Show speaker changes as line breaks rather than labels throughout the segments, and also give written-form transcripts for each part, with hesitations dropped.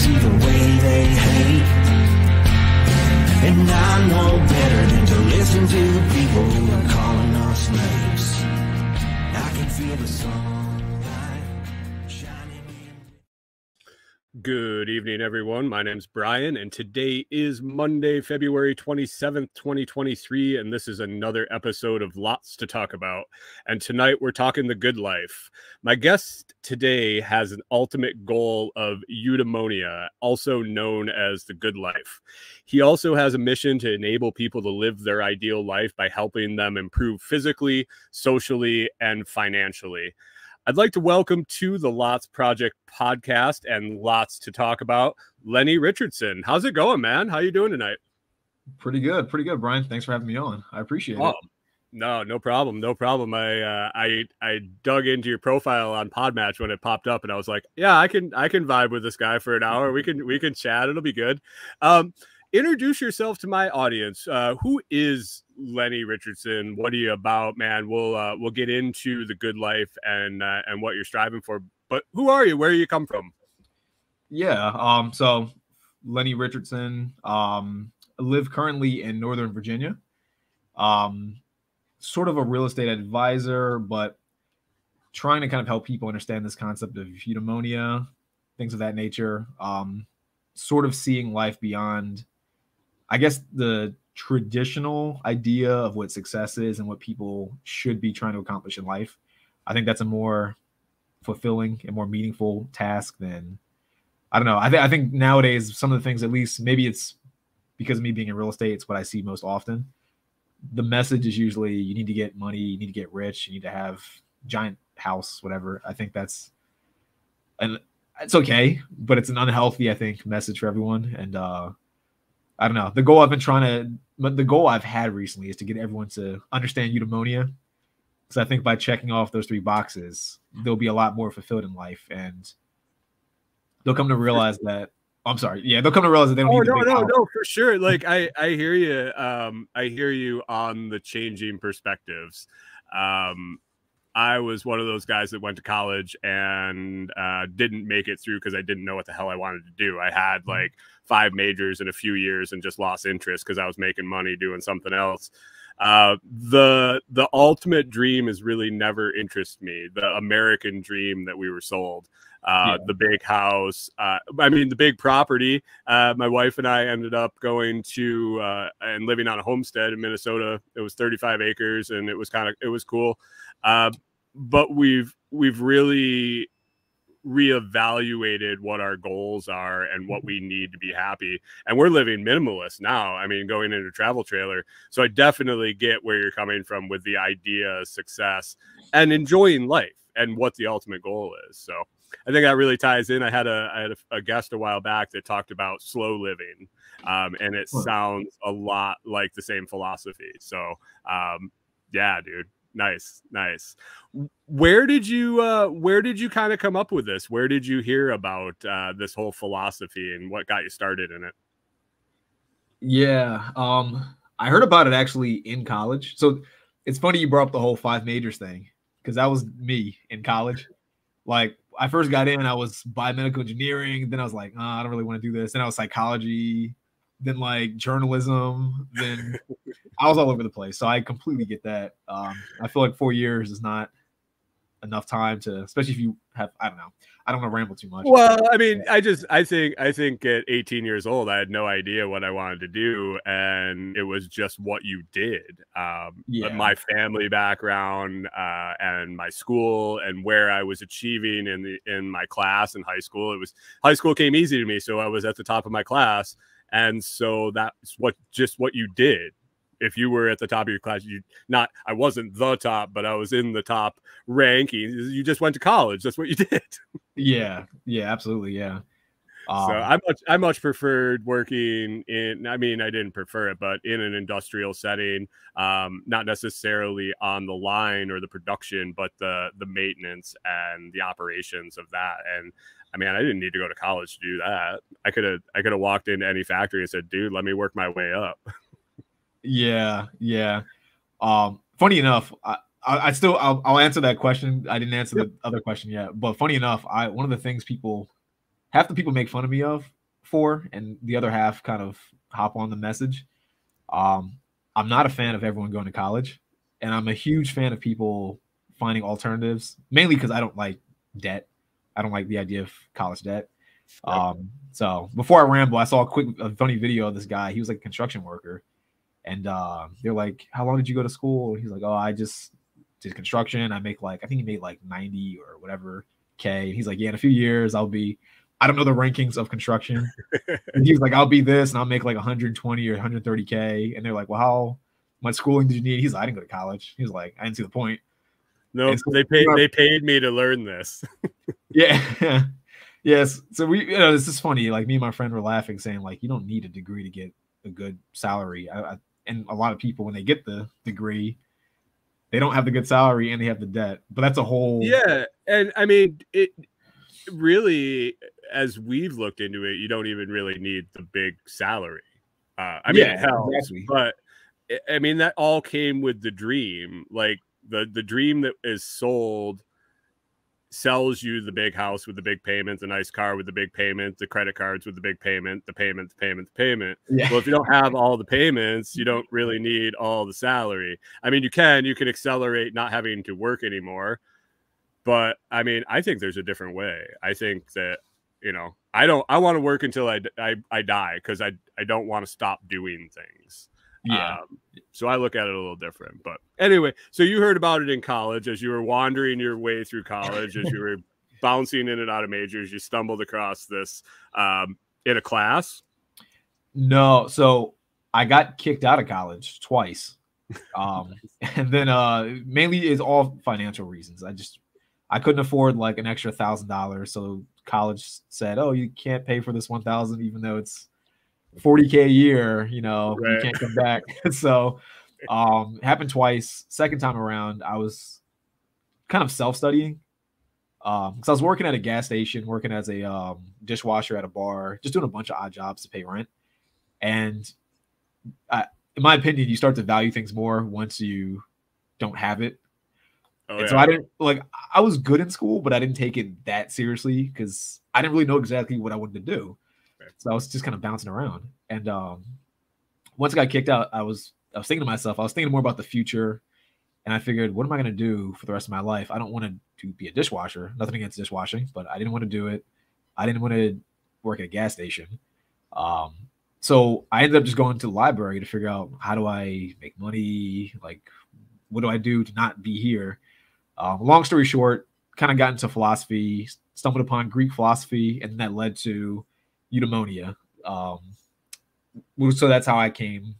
see the way they hate. And I know better than to listen to people who are calling us slaves. I can feel the sunlight shining in.
Good evening, everyone. My name's Brian, and today is Monday, February 27th, 2023, and this is another episode of Lots to Talk About. And tonight we're talking the good life. My guest today has an ultimate goal of eudaimonia, also known as the good life. He also has a mission to enable people to live their ideal life by helping them improve physically, socially, and financially. I'd like to welcome to the Lots Project podcast and Lots to Talk About, Lenny Richardson. How's it going, man? How you doing tonight?
Pretty good, Brian. Thanks for having me on. I appreciate it.
No problem. I dug into your profile on Podmatch when it popped up, and I was like, yeah, I can vibe with this guy for an hour. We can chat. It'll be good. Introduce yourself to my audience. Who is Lenny Richardson? What are you about, man? We'll get into the good life and what you're striving for. But who are you? Where do you come from?
Yeah. So Lenny Richardson. I live currently in Northern Virginia. Sort of a real estate advisor, but trying to kind of help people understand this concept of eudaimonia, things of that nature. Sort of seeing life beyond, I guess, the traditional idea of what success is and what people should be trying to accomplish in life. I think that's a more fulfilling and more meaningful task than, I don't know. I think nowadays, some of the things, at least maybe it's because of me being in real estate, it's what I see most often. The message is usually you need to get money, you need to get rich, you need to have giant house, whatever. I think it's okay, but it's an unhealthy, I think, message for everyone. And I don't know. The goal I've had recently is to get everyone to understand eudaimonia. Because I think by checking off those three boxes, they'll be a lot more fulfilled in life. And they'll come to realize that, they'll come to realize that they don't need
no, for sure. Like I hear you. I hear you on the changing perspectives. I was one of those guys that went to college and didn't make it through because I didn't know what the hell I wanted to do. I had like 5 majors in a few years and just lost interest because I was making money doing something else. The ultimate dream has really never interested me. The American dream that we were sold. The big house, the big property. My wife and I ended up going to and living on a homestead in Minnesota. It was 35 acres and it was cool. But we've really reevaluated what our goals are and what we need to be happy. And we're living minimalist now. I mean, going into a travel trailer. So I definitely get where you're coming from with the idea of success and enjoying life and what the ultimate goal is. So I think that really ties in. I had a guest a while back that talked about slow living, and it sounds a lot like the same philosophy. So, yeah, dude, nice. Where did you kind of come up with this? Where did you hear about this whole philosophy and what got you started in it?
Yeah, I heard about it actually in college. So it's funny you brought up the whole 5 majors thing because that was me in college. Like, I first got in, I was biomedical engineering. Then I was like, I don't really want to do this. Then I was psychology, then like journalism. Then I was all over the place. So I completely get that. I feel like 4 years is not enough time to, especially if you have, I don't want to ramble too much.
Well, I mean, I think at 18 years old, I had no idea what I wanted to do. And it was just what you did. But my family background and my school and where I was achieving in my class in high school, high school came easy to me. So I was at the top of my class. And so that's what you did. If you were at the top of your class, I wasn't the top, but I was in the top ranking. You just went to college. That's what you did. Yeah,
absolutely. Yeah.
So I much preferred working in, I didn't prefer it, but in an industrial setting, not necessarily on the line or the production, but the maintenance and the operations of that. And I didn't need to go to college to do that. I could have walked into any factory and said, dude, let me work my way up.
Yeah. Funny enough, I'll answer that question. I didn't answer the other question yet, but funny enough, one of the things people half the people make fun of me for, and the other half kind of hop on the message. I'm not a fan of everyone going to college, and I'm a huge fan of people finding alternatives, mainly because I don't like debt. I don't like the idea of college debt. So before I ramble, I saw a funny video of this guy. He was like a construction worker, and they're like, "How long did you go to school?" And he's like, "Oh, I just did construction. I think he made like 90 or whatever K." And he's like, "Yeah, in a few years I'll be." I don't know the rankings of construction. And he was like, "I'll be this, and I'll make like 120 or 130K." And they're like, "Well, how much schooling did you need?" He's like, "I didn't go to college." He was like, "I didn't see the point."
No, so, they paid me to learn this.
Yeah. Yes. So this is funny. Like me and my friend were laughing, saying like, you don't need a degree to get a good salary. And a lot of people, when they get the degree, they don't have the good salary and they have the debt. But that's a whole.
Yeah, and I mean, it really, as we've looked into it, you don't even really need the big salary. I mean, it helps, exactly. But I mean, that all came with the dream. Like the dream that is sold sells you the big house with the big payment, the nice car with the big payment, the credit cards with the big payment, the payment. Yeah. Well, if you don't have all the payments, you don't really need all the salary. I mean, you can accelerate not having to work anymore. But I mean, I think there's a different way. I think that, I want to work until I die, because I don't want to stop doing things.
Yeah.
So I look at it a little different. But anyway, so you heard about it in college as you were wandering your way through college, as you were bouncing in and out of majors, you stumbled across this in a class.
No. So I got kicked out of college twice. And then mainly is all financial reasons. I couldn't afford like an extra $1,000. So college said, "Oh, you can't pay for this 1,000, even though it's $40K a year, right. You can't come back." So happened twice. Second time around, I was kind of self-studying. Because I was working at a gas station, working as a dishwasher at a bar, just doing a bunch of odd jobs to pay rent. And in my opinion, you start to value things more once you don't have it. So I was good in school, but I didn't take it that seriously because I didn't really know exactly what I wanted to do. So I was just kind of bouncing around. And once I got kicked out, I was thinking to myself, I was thinking more about the future. And I figured, what am I going to do for the rest of my life? I don't want to be a dishwasher. Nothing against dishwashing, but I didn't want to do it. I didn't want to work at a gas station. So I ended up just going to the library to figure out, how do I make money? Like, what do I do to not be here? Long story short, kind of got into philosophy, stumbled upon Greek philosophy, and that led to eudaimonia. So that's how I came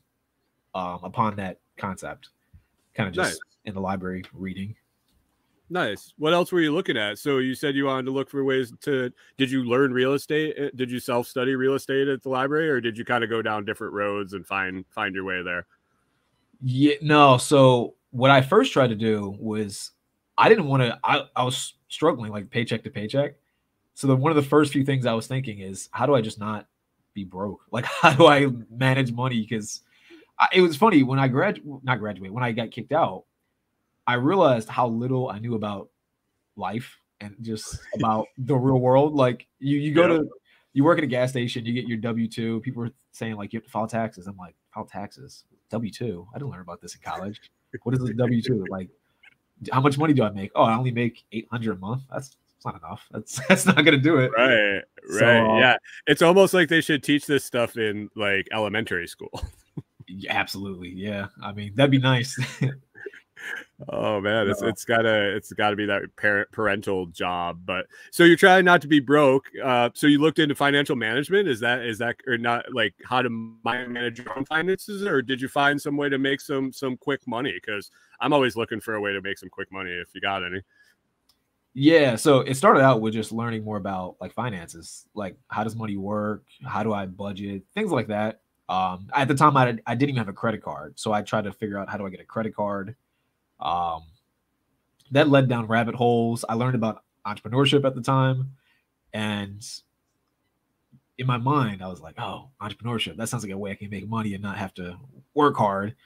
upon that concept, kind of just in the library reading.
Nice. What else were you looking at? So you said you wanted to look for ways to, did you learn real estate? Did you self-study real estate at the library, or did you kind of go down different roads and find your way there?
Yeah, no. So what I first tried to do was, I didn't want to, I was struggling like paycheck to paycheck. So one of the first few things I was thinking is, how do I just not be broke? Like, how do I manage money? Because it was funny when I when I got kicked out, I realized how little I knew about life and just about the real world. Like you go to, you work at a gas station, you get your W-2. People are saying like, you have to file taxes. I'm like, file taxes? W-2? I didn't learn about this in college. What is a W-2? Like, how much money do I make? Oh, I only make $800 a month. That's not enough. That's not gonna do it.
Right. So, yeah. It's almost like they should teach this stuff in like elementary school.
Yeah, absolutely. Yeah. I mean, that'd be nice.
Oh man, it's gotta be that parental job. But so you're trying not to be broke. So you looked into financial management. Is that or not, like how to manage your own finances, or did you find some way to make some quick money? Because I'm always looking for a way to make some quick money if you got any.
Yeah, so it started out with just learning more about like finances, like how does money work, how do I budget, things like that. At the time, I didn't even have a credit card, so I tried to figure out how do I get a credit card. That led down rabbit holes. I learned about entrepreneurship at the time, and in my mind, I was like, "Oh, entrepreneurship. That sounds like a way I can make money and not have to work hard."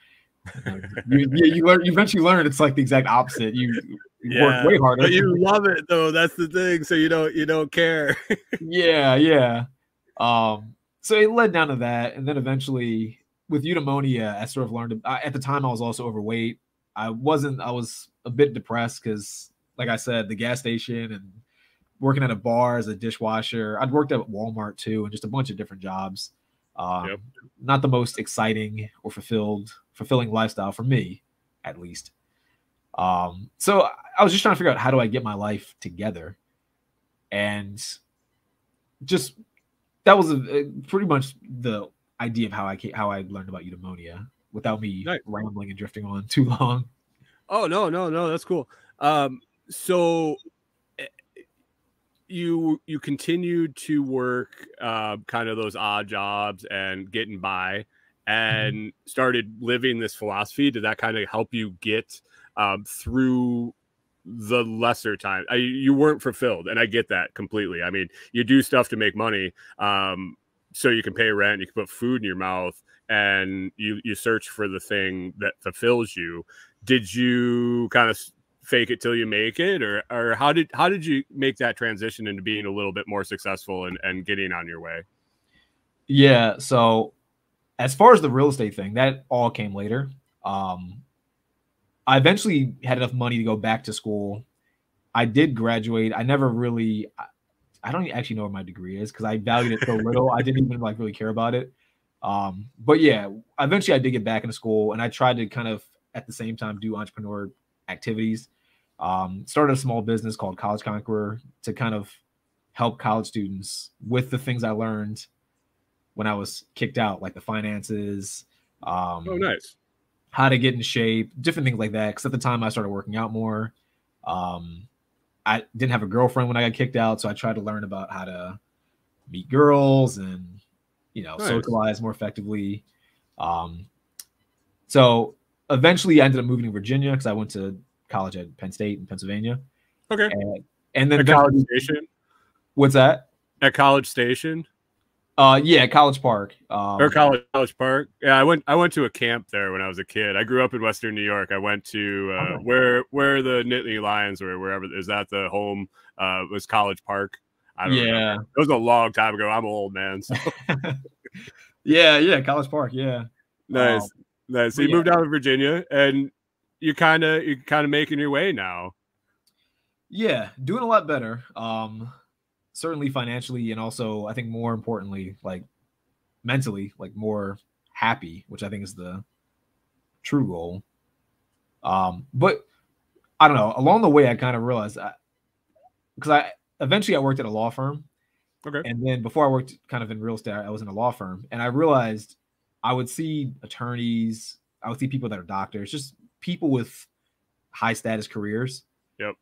You eventually learn it's like the exact opposite. work way harder.
But you love it though. That's the thing. So you don't care.
Yeah. So it led down to that, and then eventually with eudaimonia, I sort of learned. At the time, I was also overweight. I was a bit depressed because, like I said, the gas station and working at a bar as a dishwasher. I'd worked at Walmart too, and just a bunch of different jobs. Not the most exciting or fulfilling lifestyle for me, at least. So I was just trying to figure out, how do I get my life together, and just that was pretty much the idea of how I learned about eudaimonia without me rambling and drifting on too long.
Oh no, that's cool. So you continued to work kind of those odd jobs and getting by, and started living this philosophy. Did that kind of help you get through the lesser time? You weren't fulfilled, and I get that completely. I mean, you do stuff to make money, so you can pay rent, you can put food in your mouth, and you search for the thing that fulfills you. Did you kind of fake it till you make it, or how did you make that transition into being a little bit more successful and getting on your way?
Yeah, so as far as the real estate thing, that all came later. I eventually had enough money to go back to school. I did graduate. I never really, I don't actually know what my degree is because I valued it so little. I didn't even really care about it. But yeah, eventually I did get back into school, and I tried to kind of at the same time do entrepreneur activities. Started a small business called College Conqueror to kind of help college students with the things I learned when I was kicked out, like the finances.
Oh, nice.
How to get in shape, different things like that. Because at the time I started working out more. I didn't have a girlfriend when I got kicked out, so I tried to learn about how to meet girls and, socialize more effectively. So eventually I ended up moving to Virginia because I went to college at Penn State in Pennsylvania.
Okay.
And then
at College Station.
What's that?
At College Station.
Yeah, College Park.
Or College Park. Yeah, I went to a camp there when I was a kid. I grew up in Western New York. I went to where the Nittany Lions were, wherever. Is that the home? Was College Park? I don't know. It was a long time ago. I'm old, man. So.
yeah, College Park. Yeah.
Nice. So you moved out of Virginia, and you're kind of making your way now.
Yeah, doing a lot better. Certainly financially, and also I think more importantly, like mentally, like more happy, which I think is the true goal. But I don't know. Along the way, I kind of realized because I eventually worked at a law firm.
Okay.
And then before I worked kind of in real estate, I was in a law firm, and I realized I would see attorneys, I would see people that are doctors, just people with high status careers.
Yep.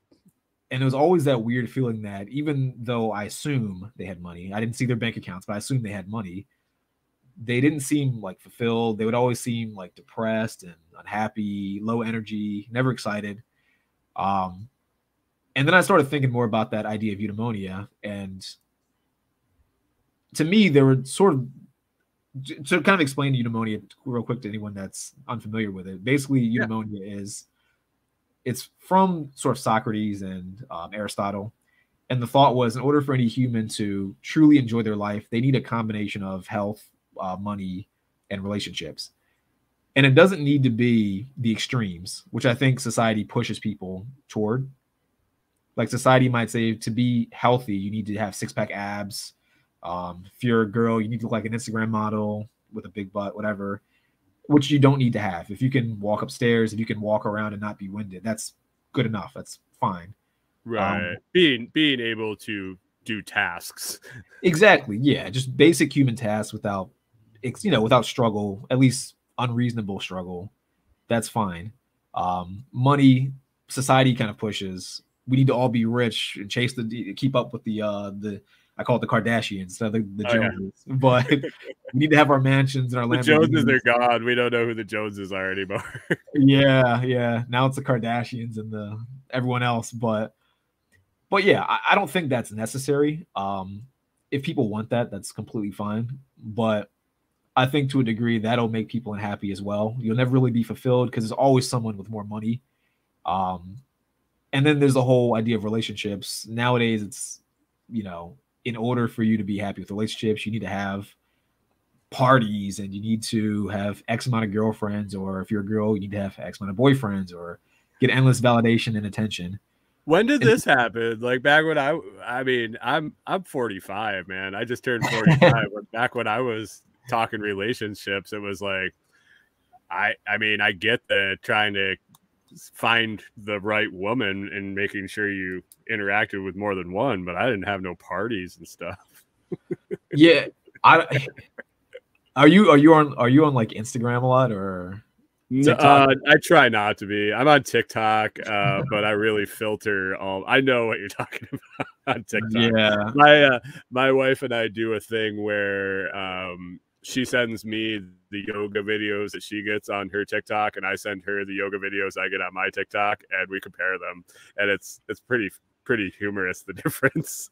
And it was always that weird feeling that even though I assume they had money, I didn't see their bank accounts, but I assumed they had money, they didn't seem like fulfilled. They would always seem like depressed and unhappy, low energy, never excited. And then I started thinking more about that idea of eudaimonia. And to me, there were sort of, to kind of explain eudaimonia real quick to anyone that's unfamiliar with it. Basically, eudaimonia is, it's from sort of Socrates and Aristotle. And the thought was, in order for any human to truly enjoy their life, they need a combination of health, money, and relationships. And it doesn't need to be the extremes, which I think society pushes people toward. Like society might say, to be healthy, you need to have six-pack abs. If you're a girl, you need to look like an Instagram model with a big butt, whatever. Which you don't need to have. If you can walk upstairs, if you can walk around and not be winded, that's good enough. That's fine.
Right. Being able to do tasks.
Exactly. Yeah. Just basic human tasks without struggle, at least unreasonable struggle. That's fine. Money, society kind of pushes. We need to all be rich and keep up with the I call it the Kardashians, the Joneses. Yeah. But we need to have our mansions and our
Lamborghinis. The Joneses are gone. We don't know who the Joneses are anymore.
Yeah. Now it's the Kardashians and everyone else. But yeah, I don't think that's necessary. If people want that, that's completely fine. But I think to a degree that'll make people unhappy as well. You'll never really be fulfilled because there's always someone with more money. And then there's the whole idea of relationships. Nowadays, it's, you know, in order for you to be happy with relationships, you need to have parties and you need to have X amount of girlfriends, or if you're a girl, you need to have X amount of boyfriends, or get endless validation and attention.
When did this happen? Like back when I mean, I'm 45, man. I just turned 45. Back when I was talking relationships, it was like, I mean, I get the trying to find the right woman and making sure you interacted with more than one, but I didn't have no parties and stuff.
Yeah. Are you on like Instagram a lot or TikTok?
I try not to be. I'm on TikTok, but I really filter all. I know what you're talking about on TikTok.
Yeah.
My wife and I do a thing where she sends me the yoga videos that she gets on her TikTok, and I send her the yoga videos I get on my TikTok, and we compare them, and it's pretty humorous, the difference.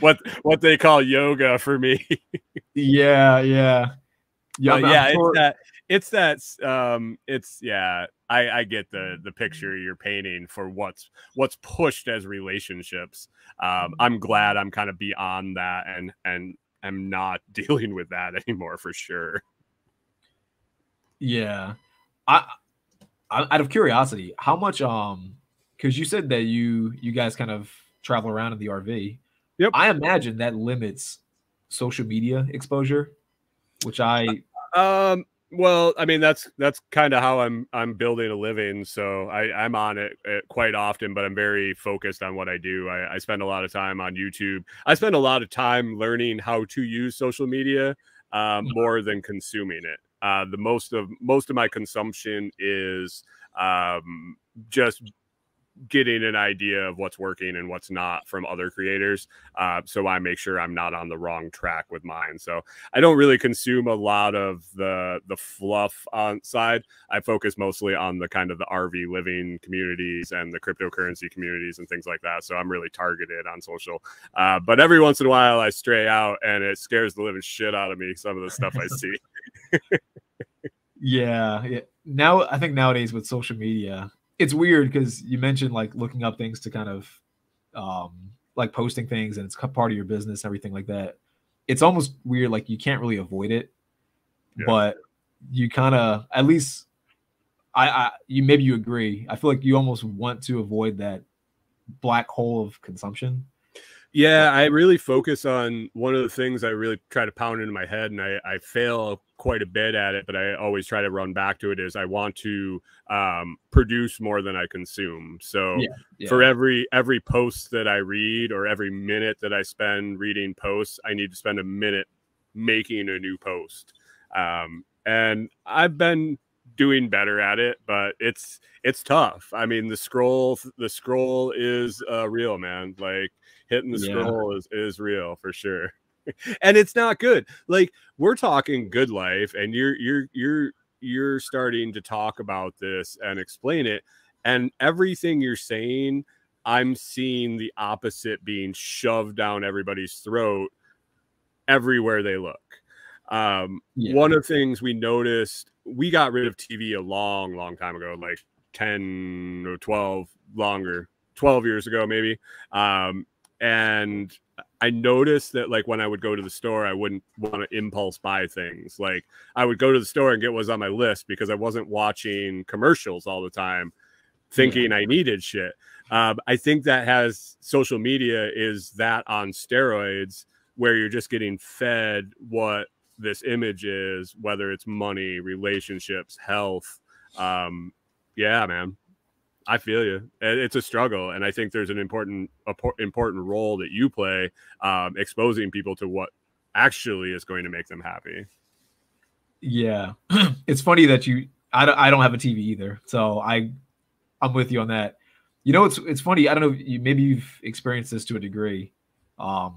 what they call yoga for me.
Yeah.
I get the picture you're painting for what's pushed as relationships. I'm glad I'm kind of beyond that and I'm not dealing with that anymore for sure.
Yeah. I out of curiosity, how much because you said that you guys kind of travel around in the RV.
Yep.
I imagine that limits social media exposure, which
well, I mean, that's kind of how I'm building a living. So I'm on it quite often, but I'm very focused on what I do. I spend a lot of time on YouTube. I spend a lot of time learning how to use social media more than consuming it. The most of my consumption is just getting an idea of what's working and what's not from other creators. So I make sure I'm not on the wrong track with mine. So I don't really consume a lot of the fluff on side. I focus mostly on the kind of the RV living communities and the cryptocurrency communities and things like that. So I'm really targeted on social. But every once in a while I stray out and it scares the living shit out of me, some of the stuff I see.
Yeah. Now I think nowadays with social media, it's weird because you mentioned like looking up things to kind of like posting things and it's part of your business, everything like that. It's almost weird, like you can't really avoid it, but you kind of, at least maybe you agree. I feel like you almost want to avoid that black hole of consumption.
Yeah, I really focus on one of the things I really try to pound into my head, and I fail quite a bit at it, but I always try to run back to it, is I want to produce more than I consume. So for every post that I read or every minute that I spend reading posts, I need to spend a minute making a new post. And I've been doing better at it, but it's tough. I mean, the scroll is real, man. Like hitting the scroll is real for sure. And it's not good. Like we're talking good life and you're starting to talk about this and explain it, and everything you're saying, I'm seeing the opposite being shoved down everybody's throat everywhere they look. One of the things we noticed, we got rid of TV a long time ago, like 10 or 12 years ago, maybe. And I noticed that like when I would go to the store, I wouldn't want to impulse buy things. Like I would go to the store and get what was on my list because I wasn't watching commercials all the time thinking I needed shit. I think that has social media is that on steroids, where you're just getting fed what this image is, whether it's money, relationships, health. Yeah, man, I feel you. It's a struggle, and I think there's an important role that you play, exposing people to what actually is going to make them happy.
Yeah, it's funny that I don't have a TV either, so I'm with you on that. You know, it's funny. I don't know. Maybe you've experienced this to a degree. I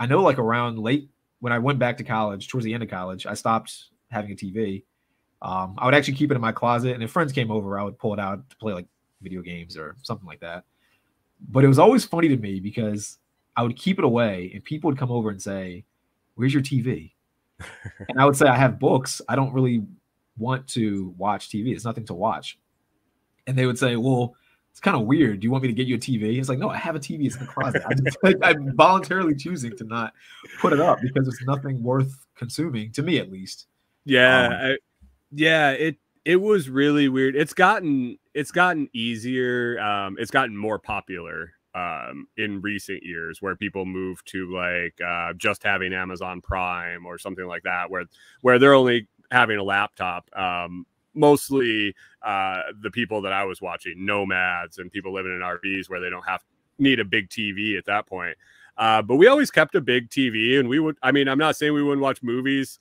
know, like around late when I went back to college, towards the end of college, I stopped having a TV. I would actually keep it in my closet, and if friends came over, I would pull it out to play like video games or something like that. But it was always funny to me because I would keep it away, and people would come over and say, "Where's your TV?" And I would say, "I have books. I don't really want to watch TV. It's nothing to watch." And they would say, "Well, it's kind of weird. Do you want me to get you a TV? It's like, no, I have a TV. It's in the closet. I'm voluntarily choosing to not put it up because it's nothing worth consuming, to me at least.
Yeah, it was really weird. It's gotten easier. It's gotten more popular in recent years, where people move to like just having Amazon Prime or something like that, where they're only having a laptop. Mostly the people that I was watching, nomads and people living in RVs where they don't need a big TV at that point. But we always kept a big TV, and we would, I mean, I'm not saying we wouldn't watch movies.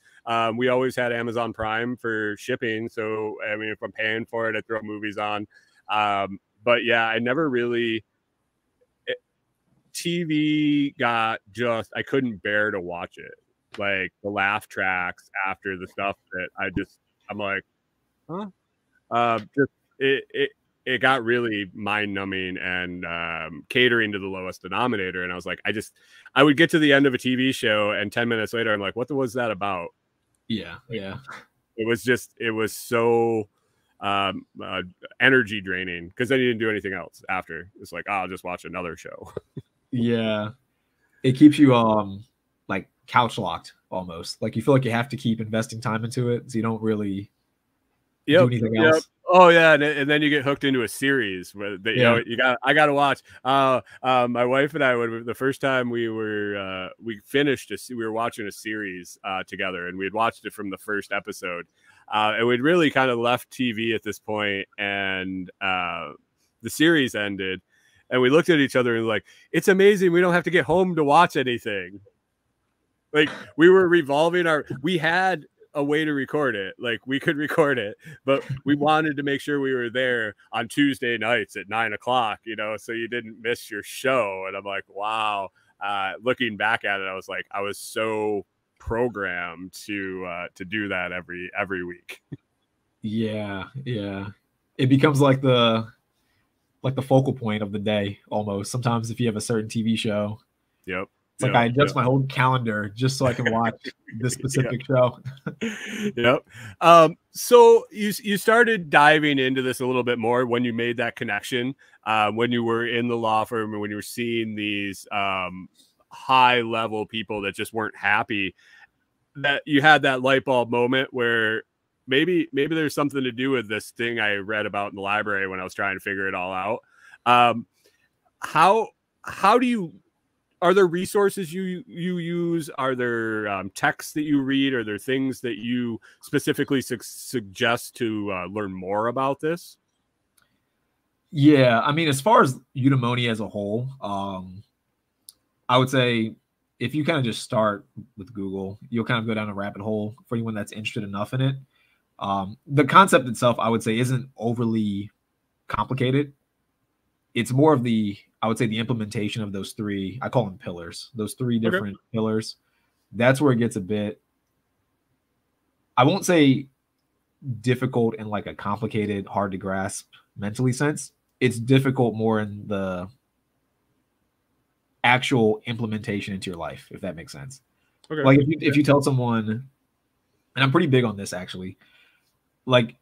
We always had Amazon Prime for shipping. So, I mean, if I'm paying for it, I throw movies on. But yeah, I never really, TV I couldn't bear to watch it. Like the laugh tracks after the stuff that I'm like, huh? Just it got really mind numbing and catering to the lowest denominator. And I was like, I would get to the end of a TV show, and 10 minutes later, I'm like, what was that about?
Yeah.
It was so energy draining, because then you didn't do anything else after. It's like, I'll just watch another show.
Yeah. It keeps you like couch locked almost. Like you feel like you have to keep investing time into it, so you don't really do anything else.
Oh yeah, and then you get hooked into a series where I got to watch. My wife and I, the first time we were watching a series together, and we had watched it from the first episode, and we'd really kind of left TV at this point, and the series ended, and we looked at each other and like, it's amazing we don't have to get home to watch anything. Like we were we had a way to record it. Like we could record it, but we wanted to make sure we were there on Tuesday nights at 9:00, so you didn't miss your show. And I'm like, wow. Looking back at it, I was like, I was so programmed to do that every week. Yeah.
It becomes like the focal point of the day almost. Sometimes if you have a certain TV show.
Yep.
It's like I adjust my whole calendar just so I can watch this specific show.
Yep. So you started diving into this a little bit more when you made that connection, when you were in the law firm, and when you were seeing these high level people that just weren't happy, that you had that light bulb moment where maybe there's something to do with this thing I read about in the library when I was trying to figure it all out. How do you, are there resources you use? Are there texts that you read? Are there things that you specifically suggest to learn more about this?
Yeah, I mean, as far as eudaimonia as a whole, I would say if you kind of just start with Google, you'll kind of go down a rabbit hole for anyone that's interested enough in it. The concept itself, I would say, isn't overly complicated. It's more of the implementation of those three, I call them pillars, those three different pillars. That's where it gets a bit, I won't say difficult in like a complicated, hard to grasp mentally sense. It's difficult more in the actual implementation into your life, if that makes sense. Okay. Like if you tell someone, and I'm pretty big on this actually, like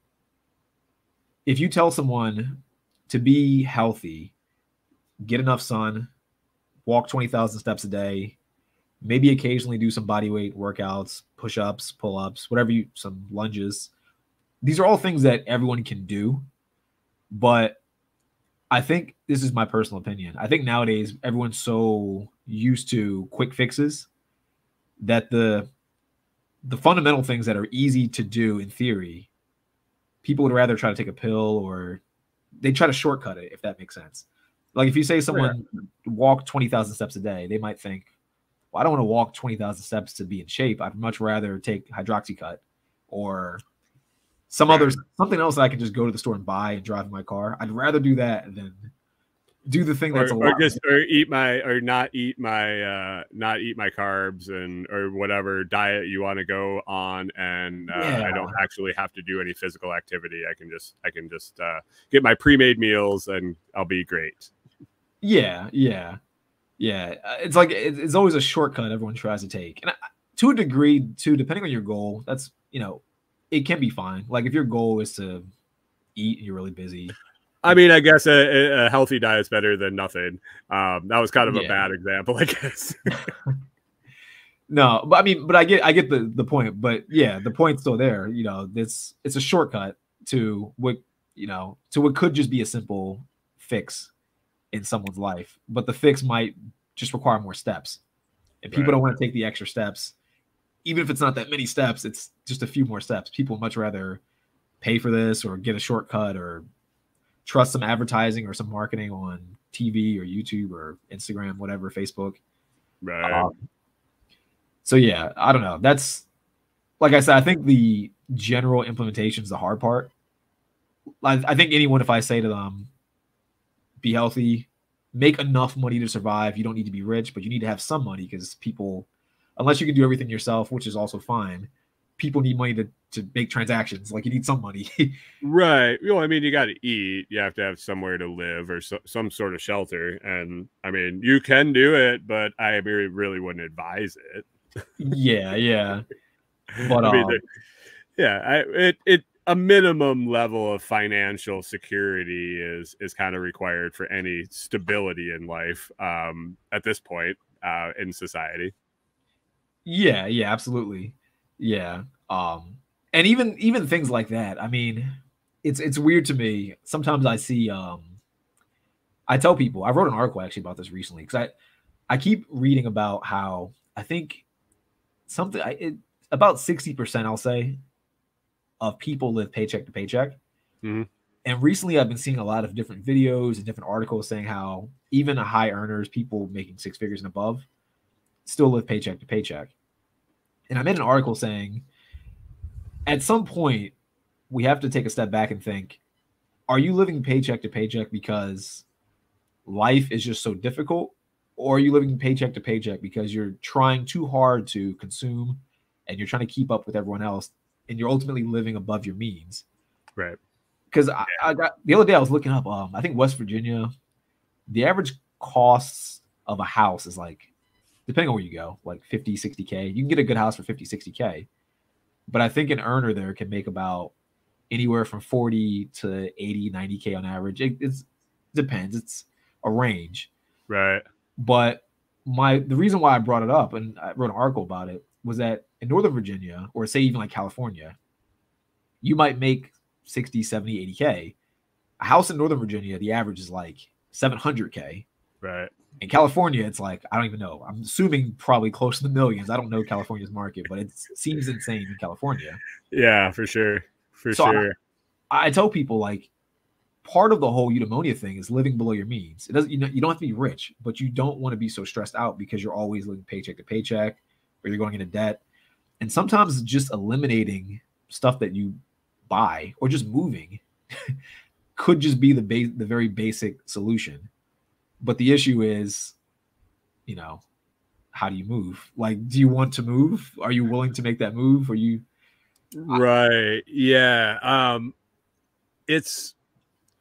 if you tell someone to be healthy, get enough sun, walk 20,000 steps a day, maybe occasionally do some body weight workouts, push-ups, pull-ups, some lunges. These are all things that everyone can do. But I think, this is my personal opinion, I think nowadays everyone's so used to quick fixes that the fundamental things that are easy to do in theory, people would rather try to take a pill, or they try to shortcut it, if that makes sense. Like if you say someone walk 20,000 steps a day, they might think, well, I don't want to walk 20,000 steps to be in shape. I'd much rather take Hydroxycut or something else that I can just go to the store and buy and drive in my car. I'd rather do that than do the thing that's not eat my
carbs or whatever diet you want to go on, and I don't actually have to do any physical activity. I can just get my pre-made meals and I'll be great.
Yeah. It's like it's always a shortcut everyone tries to take, and to a degree too, depending on your goal, that's it can be fine. Like if your goal is to eat and you're really busy,
I mean, I guess a healthy diet's better than nothing. That was kind of a bad example, I guess.
No, but I mean, but I get the point. But yeah, the point's still there. You know, it's a shortcut to what to what could just be a simple fix in someone's life, but the fix might just require more steps, and people don't want to take the extra steps, even if it's not that many steps. It's just a few more steps. People much rather pay for this or get a shortcut or trust some advertising or some marketing on TV or YouTube or Instagram, whatever, Facebook.
Right.
So yeah, I don't know. That's, like I said, I think the general implementation is the hard part. I think anyone, if I say to them, be healthy, make enough money to survive. You don't need to be rich, but you need to have some money, because people, unless you can do everything yourself, which is also fine, people need money to make transactions. Like, you need some money.
Right. You know, I mean, you got to eat. You have to have somewhere to live or some sort of shelter. And I mean, you can do it, but I really wouldn't advise it.
Yeah. But
I mean, a minimum level of financial security is kind of required for any stability in life at this point in society.
Yeah, absolutely. Yeah. And even things like that. I mean, it's weird to me. Sometimes I see I tell people, I wrote an article actually about this recently, because I keep reading about how I think about 60%, I'll say, of people live paycheck to paycheck.
Mm-hmm.
And recently I've been seeing a lot of different videos and different articles saying how even high earners, people making six figures and above, still live paycheck to paycheck. And I made an article saying, at some point, we have to take a step back and think, are you living paycheck to paycheck because life is just so difficult? Or are you living paycheck to paycheck because you're trying too hard to consume and you're trying to keep up with everyone else, and you're ultimately living above your means?
Right.
Because I got, the other day I was looking up, I think West Virginia, the average costs of a house is like, depending on where you go, like 50, 60K. You can get a good house for 50, 60K. But I think an earner there can make about anywhere from 40 to 80, 90K on average. It depends. It's a range.
Right.
But the reason why I brought it up, and I wrote an article about it, was that in Northern Virginia, or say even like California, you might make 60, 70, 80K. A house in Northern Virginia, the average is like 700K.
Right.
In California, it's like, I don't even know. I'm assuming probably close to the millions. I don't know California's market, but it seems insane in California.
Yeah, for sure.
I tell people, like, part of the whole eudaimonia thing is living below your means. It doesn't, you don't have to be rich, but you don't want to be so stressed out because you're always living paycheck to paycheck, or you're going into debt. And sometimes just eliminating stuff that you buy or just moving could just be the very basic solution. But the issue is, how do you move? Like, do you want to move? Are you willing to make that move? Are you
right? Yeah.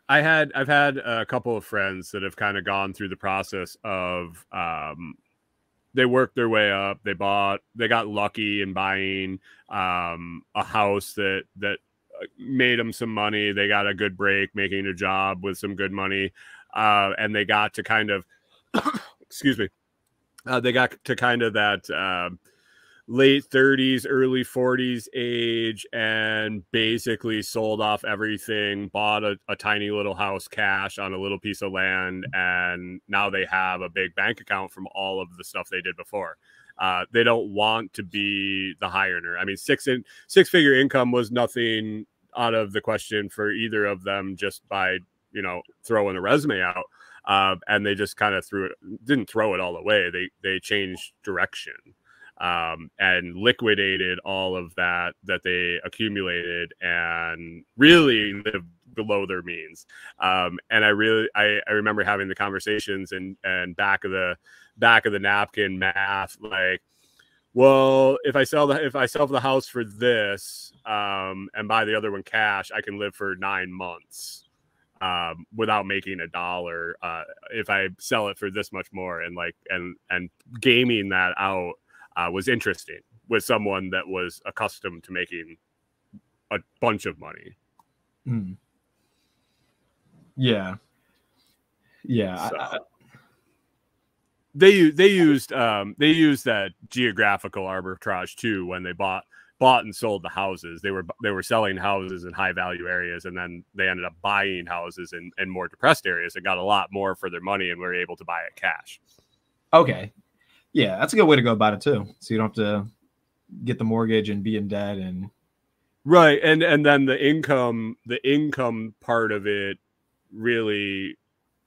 I've had a couple of friends that have kind of gone through the process of they worked their way up. They got lucky in buying a house that made them some money. They got a good break making a job with some good money. And they got to kind of, excuse me, they got to kind of that late 30s, early 40s age, and basically sold off everything, bought a tiny little house cash on a little piece of land, and now they have a big bank account from all of the stuff they did before. They don't want to be the high earner. I mean, six-figure income was nothing out of the question for either of them just by throwing a resume out, and they just kind of didn't throw it all away. They changed direction and liquidated all of that they accumulated and really lived below their means. And I remember having the conversations and back of the napkin math, like, well, if I sell the house for this and buy the other one cash, I can live for 9 months. Without making $1, if I sell it for this much more, and gaming that out was interesting with someone that was accustomed to making a bunch of money.
Yeah. Yeah.
So they used that geographical arbitrage too when they bought and sold the houses. They were selling houses in high value areas, and then they ended up buying houses in more depressed areas and got a lot more for their money and were able to buy it cash.
Okay. Yeah, that's a good way to go about it too. So you don't have to get the mortgage and be in debt and
right. And then the income part of it really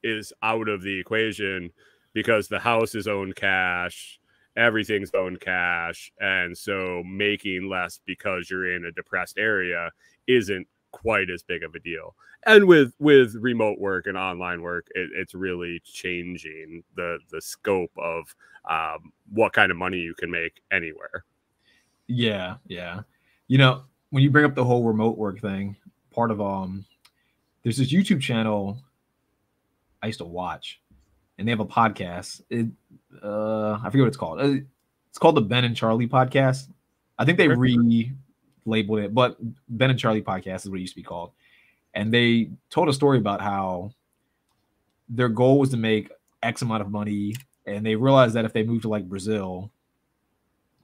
is out of the equation because the house is owned cash, everything's owned cash, and so making less because you're in a depressed area isn't quite as big of a deal. And with remote work and online work, it's really changing the scope of what kind of money you can make anywhere.
yeah. You know, when you bring up the whole remote work thing, part of there's this YouTube channel I used to watch, and they have a podcast. I forget what it's called. It's called the Ben and Charlie podcast. I think they relabeled it, but Ben and Charlie podcast is what it used to be called. And they told a story about how their goal was to make X amount of money, and they realized that if they moved to like Brazil,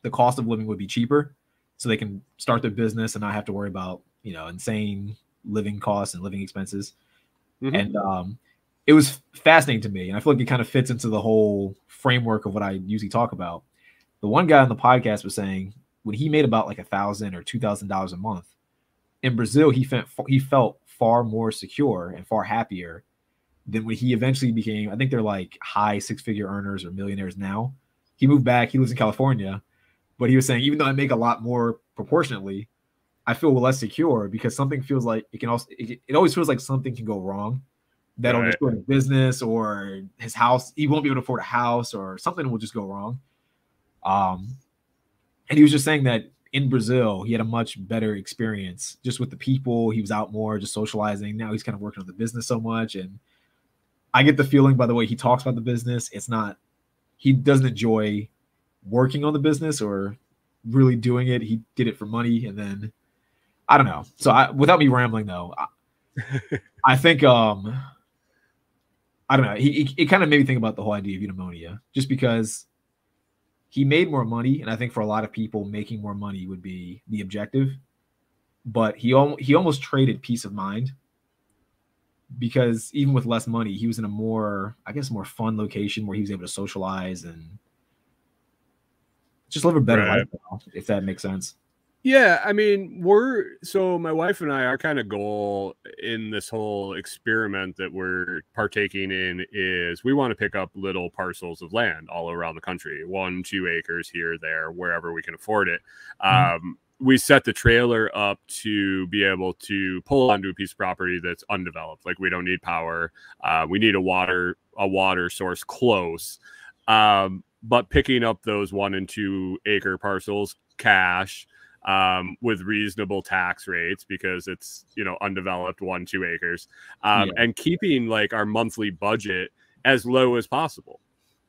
the cost of living would be cheaper, so they can start their business and not have to worry about, you know, insane living costs and living expenses.
Mm-hmm.
And it was fascinating to me, and I feel like it kind of fits into the whole framework of what I usually talk about. The one guy on the podcast was saying when he made about like $1,000 or $2,000 a month in Brazil, he felt far more secure and far happier than when he eventually became. I think they're like high six-figure earners or millionaires now. He moved back. He lives in California, but he was saying even though I make a lot more proportionately, I feel less secure because something feels like it always feels like something can go wrong. That'll destroy the business or his house. He won't be able to afford a house or something will just go wrong. And he was just saying that in Brazil, he had a much better experience just with the people. He was out more, just socializing. Now he's kind of working on the business so much. And I get the feeling by the way he talks about the business, he doesn't enjoy working on the business or really doing it. He did it for money. And then I don't know. So without me rambling though, I think, I don't know. It kind of made me think about the whole idea of eudaimonia, just because he made more money, and I think for a lot of people, making more money would be the objective. But he almost traded peace of mind, because even with less money, he was in a more fun location where he was able to socialize and just live a better life, if that makes sense.
Yeah, I mean, my wife and I, our kind of goal in this whole experiment that we're partaking in is we want to pick up little parcels of land all around the country, 1-2 acres here, there, wherever we can afford it. We set the trailer up to be able to pull onto a piece of property that's undeveloped. Like we don't need power. We need a water source close. But picking up those 1 and 2 acre parcels cash, with reasonable tax rates because it's, you know, undeveloped 1-2 acres, and keeping like our monthly budget as low as possible.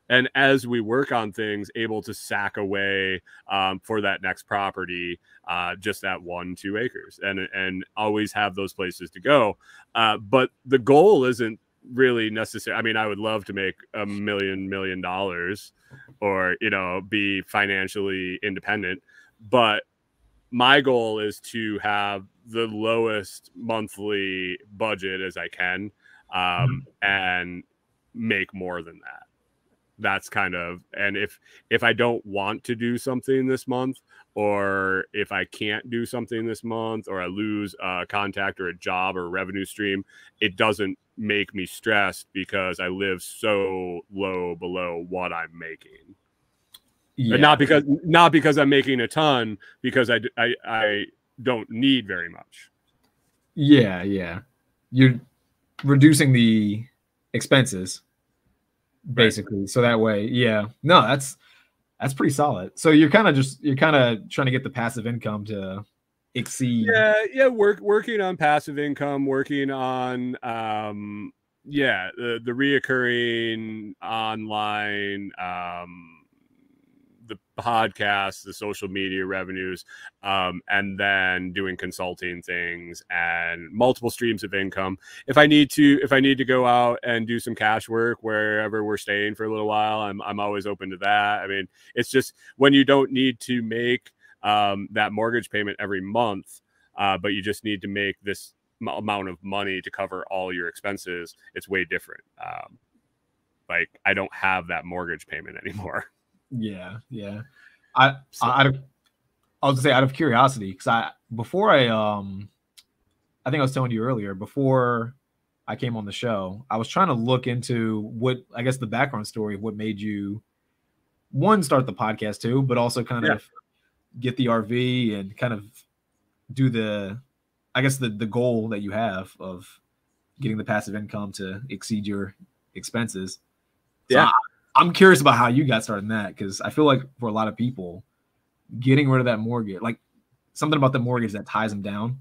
And as we work on things, able to sack away for that next property, just that 1-2 acres, and always have those places to go. But the goal isn't really necessary. I mean, I would love to make $1 million or, you know, be financially independent, but my goal is to have the lowest monthly budget as I can, and make more than that. That's kind of, and if I don't want to do something this month, or if I can't do something this month, or I lose a contact or a job or a revenue stream, it doesn't make me stressed because I live so low below what I'm making. Yeah. Not because I'm making a ton, because I don't need very much.
Yeah. You're reducing the expenses, basically. Right. So that way, no, that's pretty solid. So you're kind of trying to get the passive income to exceed.
Working on passive income, working on the reoccurring online the podcasts, the social media revenues, and then doing consulting things and multiple streams of income. If I need to go out and do some cash work wherever we're staying for a little while, I'm always open to that. I mean, it's just when you don't need to make that mortgage payment every month, but you just need to make this amount of money to cover all your expenses, it's way different. Like I don't have that mortgage payment anymore.
Yeah. I was say out of curiosity, because I think I was telling you earlier, before I came on the show, I was trying to look into what, I guess, the background story of what made you, one, start the podcast too, but also kind of get the RV and kind of do the, I guess, the goal that you have of getting the passive income to exceed your expenses. So I'm curious about how you got started in that, because I feel like for a lot of people, getting rid of that mortgage, like something about the mortgage that ties them down.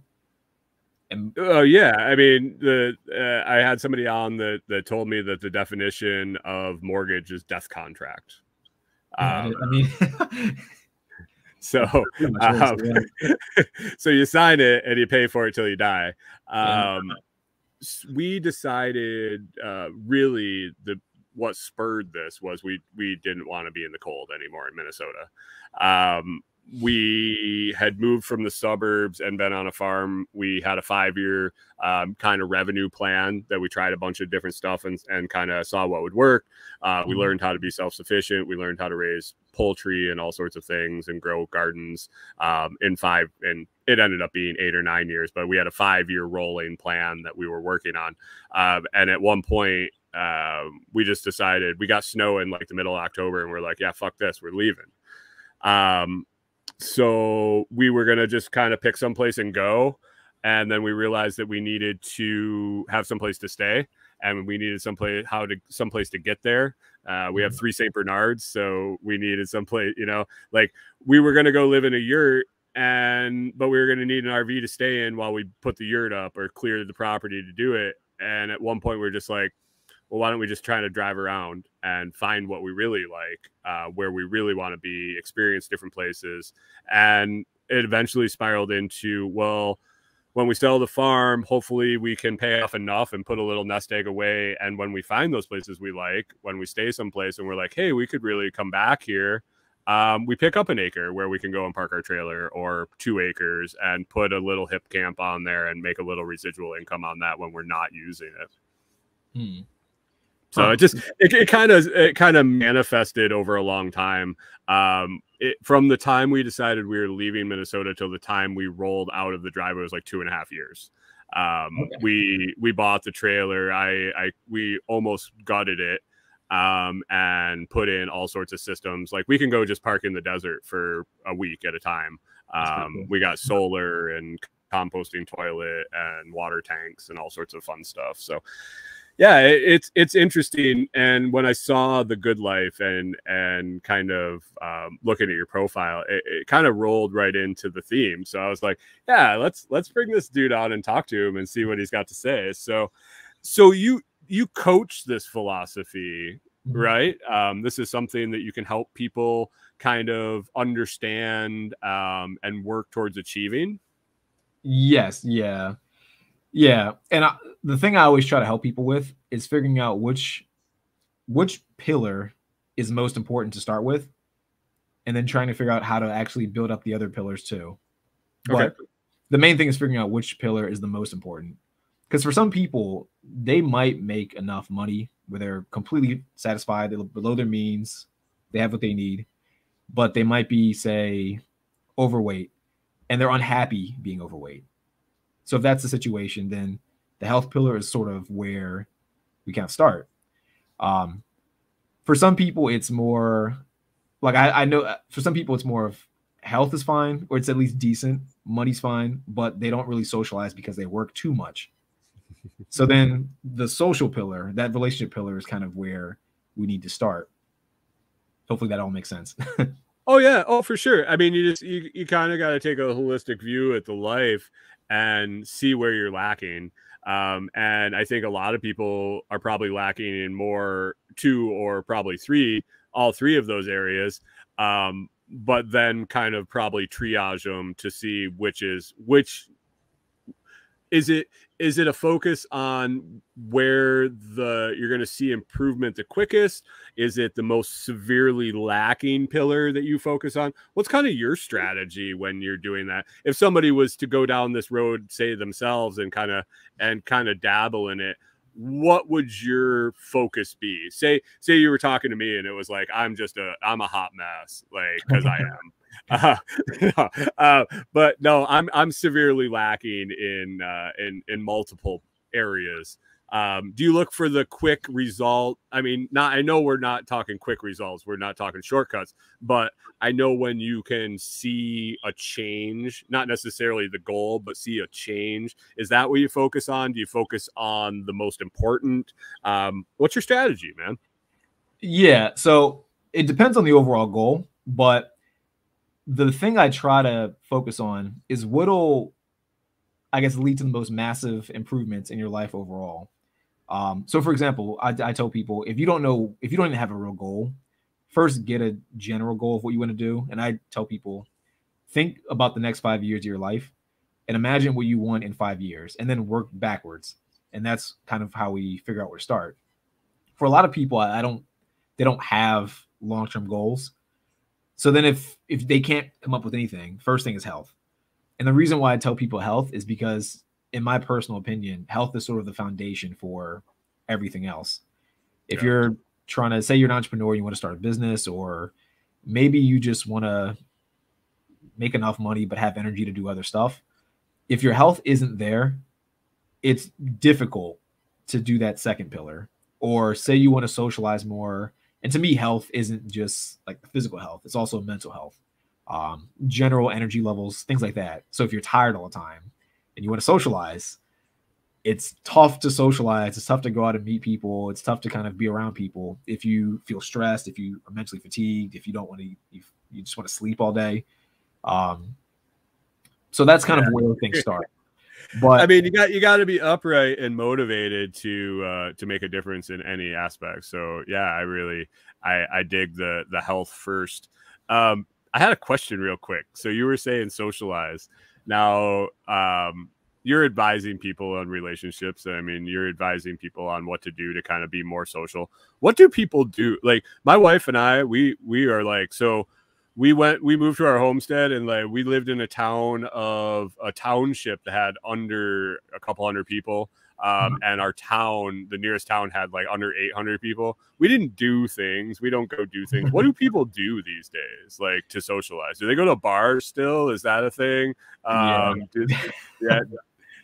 And
I mean, I had somebody on that told me that the definition of mortgage is death contract.
I mean,
so so you sign it and you pay for it till you die. We decided really what spurred this was we didn't want to be in the cold anymore in Minnesota. We had moved from the suburbs and been on a farm. We had a 5-year kind of revenue plan that we tried a bunch of different stuff and kind of saw what would work. We learned how to be self-sufficient. We learned how to raise poultry and all sorts of things and grow gardens and it ended up being 8 or 9 years, but we had a 5-year rolling plan that we were working on. And at one point, we just decided, we got snow in like the middle of October and we're like, yeah, fuck this, we're leaving. So we were going to just kind of pick someplace and go. And then we realized that we needed to have someplace to stay and we needed someplace to get there. We have 3 St. Bernards. So we needed someplace, like we were going to go live in a yurt but we were going to need an RV to stay in while we put the yurt up or clear the property to do it. And at one point we were just like, well, why don't we just try to drive around and find what we really like, where we really want to be, experience different places. And it eventually spiraled into, well, when we sell the farm, hopefully we can pay off enough and put a little nest egg away. And when we find those places we like, when we stay someplace and we're like, hey, we could really come back here, we pick up an acre where we can go and park our trailer, or 2 acres and put a little hip camp on there and make a little residual income on that when we're not using it. So it kind of manifested over a long time. From the time we decided we were leaving Minnesota till the time we rolled out of the driveway was like 2.5 years. We bought the trailer. We almost gutted it and put in all sorts of systems. Like we can go just park in the desert for a week at a time. We got solar and composting toilet and water tanks and all sorts of fun stuff. So yeah, it's interesting. And when I saw the good life and kind of looking at your profile, it kind of rolled right into the theme. So I was like, yeah, let's bring this dude on and talk to him and see what he's got to say. So you coach this philosophy, right? This is something that you can help people kind of understand and work towards achieving.
Yes. Yeah. And the thing I always try to help people with is figuring out which pillar is most important to start with, and then trying to figure out how to actually build up the other pillars too.
Okay.
But the main thing is figuring out which pillar is the most important. Because for some people, they might make enough money where they're completely satisfied, they're below their means, they have what they need, but they might be, say, overweight, and they're unhappy being overweight. So if that's the situation, then the health pillar is sort of where we kind of start. For some people, it's more like I know for some people, it's more of health is fine, or it's at least decent. Money's fine, but they don't really socialize because they work too much. So then the social pillar, that relationship pillar, is kind of where we need to start. Hopefully that all makes sense.
Oh yeah. Oh, for sure. I mean, you kind of got to take a holistic view at the life and see where you're lacking. And I think a lot of people are probably lacking in more 2 or probably 3, all 3 of those areas. but then kind of probably triage them to see which is it a focus on where you're going to see improvement the quickest? Is it the most severely lacking pillar that you focus on? What's kind of your strategy when you're doing that? If somebody was to go down this road, say themselves, and kind of dabble in it, what would your focus be? Say you were talking to me and it was like, I'm a hot mess, like, because I am. But no, I'm severely lacking in multiple areas. Do you look for the quick result? I mean, I know we're not talking quick results. We're not talking shortcuts, but I know when you can see a change, not necessarily the goal, but see a change. Is that what you focus on? Do you focus on the most important? What's your strategy, man?
Yeah. So it depends on the overall goal, but the thing I try to focus on is what'll, I guess, lead to the most massive improvements in your life overall. So for example, I tell people, if you don't even have a real goal, first get a general goal of what you want to do. And I tell people, think about the next 5 years of your life and imagine what you want in 5 years and then work backwards. And that's kind of how we figure out where to start. For a lot of people, they don't have long-term goals. So then if they can't come up with anything, first thing is health. And the reason why I tell people health is because, in my personal opinion, health is sort of the foundation for everything else. If you're trying to say you're an entrepreneur, you want to start a business, or maybe you just want to make enough money but have energy to do other stuff. If your health isn't there, it's difficult to do that second pillar. Or say you want to socialize more. And to me, health isn't just like the physical health. It's also mental health, general energy levels, things like that. So if you're tired all the time and you want to socialize, it's tough to socialize. It's tough to go out and meet people. It's tough to kind of be around people. If you feel stressed, if you are mentally fatigued, if you don't want to, if you just want to sleep all day. So that's kind of where things start. But
I mean, you got to be upright and motivated to make a difference in any aspect. So yeah, I dig the health first. I had a question real quick. So you were saying socialize. Now, you're advising people on relationships. I mean, you're advising people on what to do to kind of be more social. What do people do? Like my wife and I, we are like, so we moved to our homestead, and like we lived in a township that had under a couple hundred people. And our town, the nearest town, had like under 800 people. We didn't do things. We don't go do things. What do people do these days, like to socialize? Do they go to bars still? Is that a thing?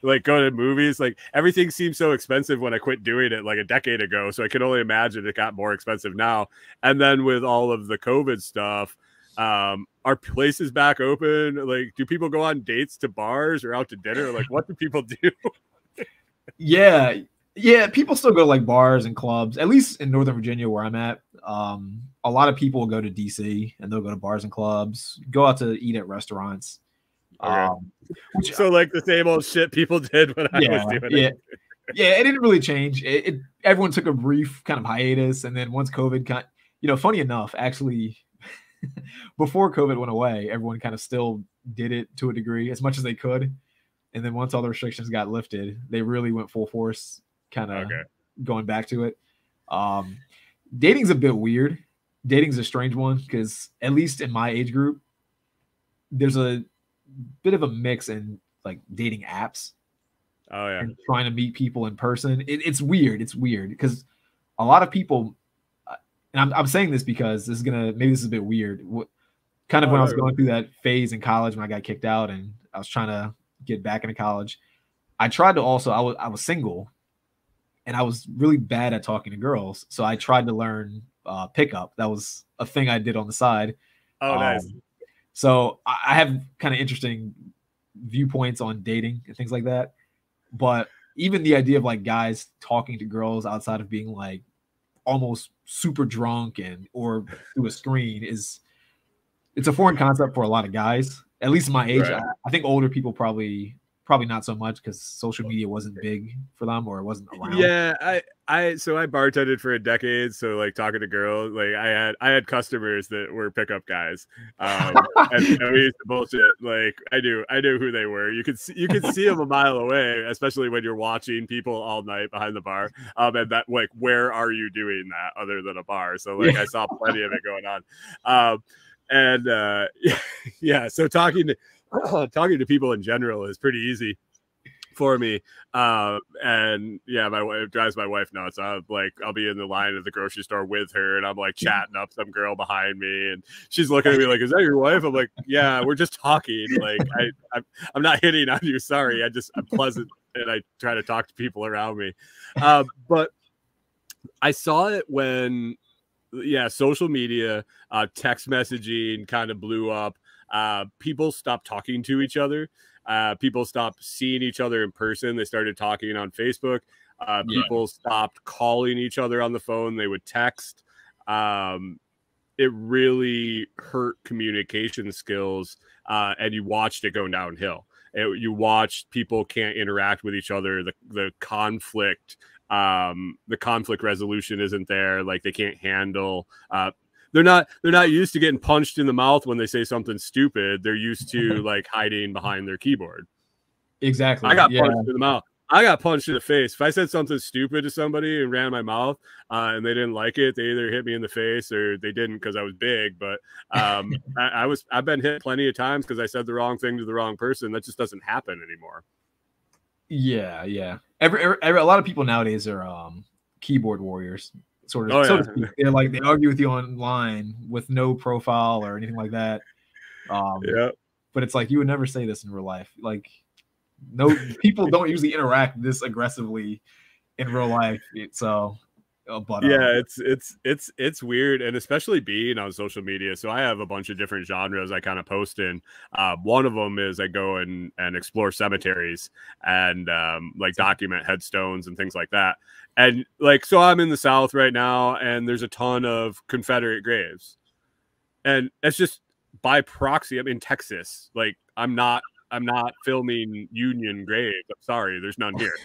Like go to movies. Like everything seems so expensive when I quit doing it like a decade ago. So I can only imagine it got more expensive now. And then with all of the COVID stuff, are places back open? Like, do people go on dates to bars or out to dinner? Like, what do people do?
Yeah, people still go to like bars and clubs, at least in Northern Virginia where I'm at. A lot of people will go to DC and they'll go to bars and clubs, go out to eat at restaurants.
Okay. So like the same old shit people did when I was doing it.
Yeah, it didn't really change. Everyone took a brief kind of hiatus, and then once COVID funny enough, actually, before COVID went away, everyone kind of still did it to a degree as much as they could. And then once all the restrictions got lifted, they really went full force, kind of going back to it. Dating's a bit weird. Dating's a strange one because at least in my age group, there's a bit of a mix in like dating apps.
Oh yeah.
And trying to meet people in person. It's weird. It's weird because a lot of people, and I'm saying this because maybe this is a bit weird. When I was going through that phase in college when I got kicked out and I was trying to get back into college, I tried to also, I was single and I was really bad at talking to girls. So I tried to learn pickup. That was a thing I did on the side.
Oh, nice.
So I have kind of interesting viewpoints on dating and things like that. But even the idea of like guys talking to girls outside of being like almost super drunk or through a screen it's a foreign concept for a lot of guys, at least my age. Right. I think older people probably probably not so much because social media wasn't big for them or it wasn't around.
Yeah, I bartended for a decade, so like talking to girls, like I had customers that were pickup guys, and we used to bullshit. Like I knew who they were. You could see them a mile away, especially when you're watching people all night behind the bar. And that, like, where are you doing that other than a bar? So like I saw plenty of it going on, yeah. So talking to people in general is pretty easy for me, and yeah, my wife drives my wife nuts. I'll be in the line at the grocery store with her, and I'm like chatting up some girl behind me, and she's looking at me like, "Is that your wife?" I'm like, "Yeah, we're just talking. Like, I'm not hitting on you. Sorry, I'm pleasant, and I try to talk to people around me." But I saw it when, yeah, social media, text messaging kind of blew up. People stopped talking to each other. People stopped seeing each other in person. They started talking on Facebook. People stopped calling each other on the phone. They would text. It really hurt communication skills, and you watched it go downhill. You watched people can't interact with each other. The conflict resolution isn't there. Like, they can't handle. They're not used to getting punched in the mouth when they say something stupid. They're used to like hiding behind their keyboard.
Exactly.
I got punched in the mouth. I got punched in the face. If I said something stupid to somebody and ran my mouth, and they didn't like it, they either hit me in the face or they didn't because I was big. But I've been hit plenty of times because I said the wrong thing to the wrong person. That just doesn't happen anymore.
Yeah. A lot of people nowadays are keyboard warriors. Sort of, they're like, they argue with you online with no profile or anything like that. But it's like, you would never say this in real life. Like, no, people don't usually interact this aggressively in real life.
It's weird, and especially being on social media. So I have a bunch of different genres I kind of post in. One of them is I go and explore cemeteries and like document headstones and things like that. And like, so I'm in the South right now, and there's a ton of Confederate graves, and it's just by proxy. I'm in Texas. Like, I'm not filming Union graves. I'm sorry, there's none here.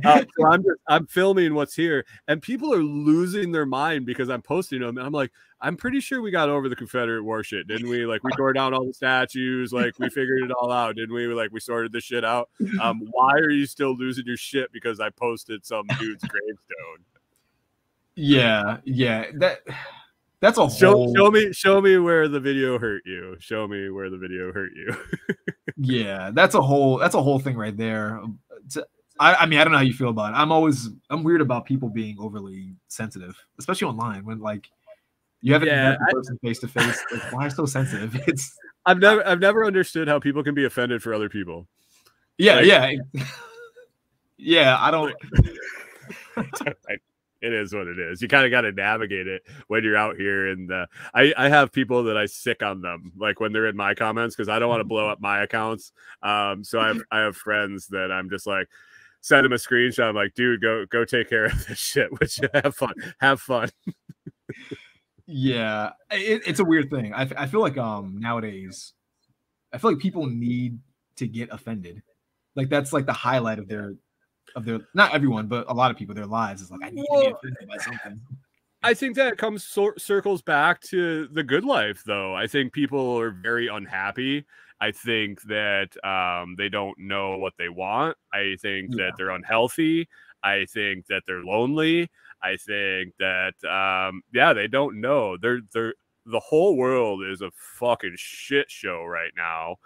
So I'm filming what's here, and people are losing their mind because I'm posting them. And I'm like, I'm pretty sure we got over the Confederate war shit, didn't we? Like, we tore down all the statues, like we figured it all out, didn't we? Like, we sorted this shit out. Why are you still losing your shit because I posted some dude's gravestone?
Yeah, that's a whole.
Show me where the video hurt you. Show me where the video hurt you.
Yeah, that's a whole thing right there. I mean, I don't know how you feel about it. I'm weird about people being overly sensitive, especially online when like you haven't met the person face to face. Like, why so sensitive?
I've never understood how people can be offended for other people.
Yeah, I don't.
It is what it is. You kind of got to navigate it when you're out here. And I have people that I sick on them, like when they're in my comments, because I don't want to blow up my accounts. So I have friends that I'm just like, send them a screenshot. I'm like, dude, go take care of this shit. Which have fun.
Yeah, it's a weird thing. I feel like nowadays, I feel like people need to get offended. Like, that's like the highlight of their not everyone, but a lot of people, their lives is like, I need to get offended by something.
I think that circles back to the good life, though. I think people are very unhappy. I think that they don't know what they want. I think that they're unhealthy. I think that they're lonely. I think that they don't know. The whole world is a fucking shit show right now.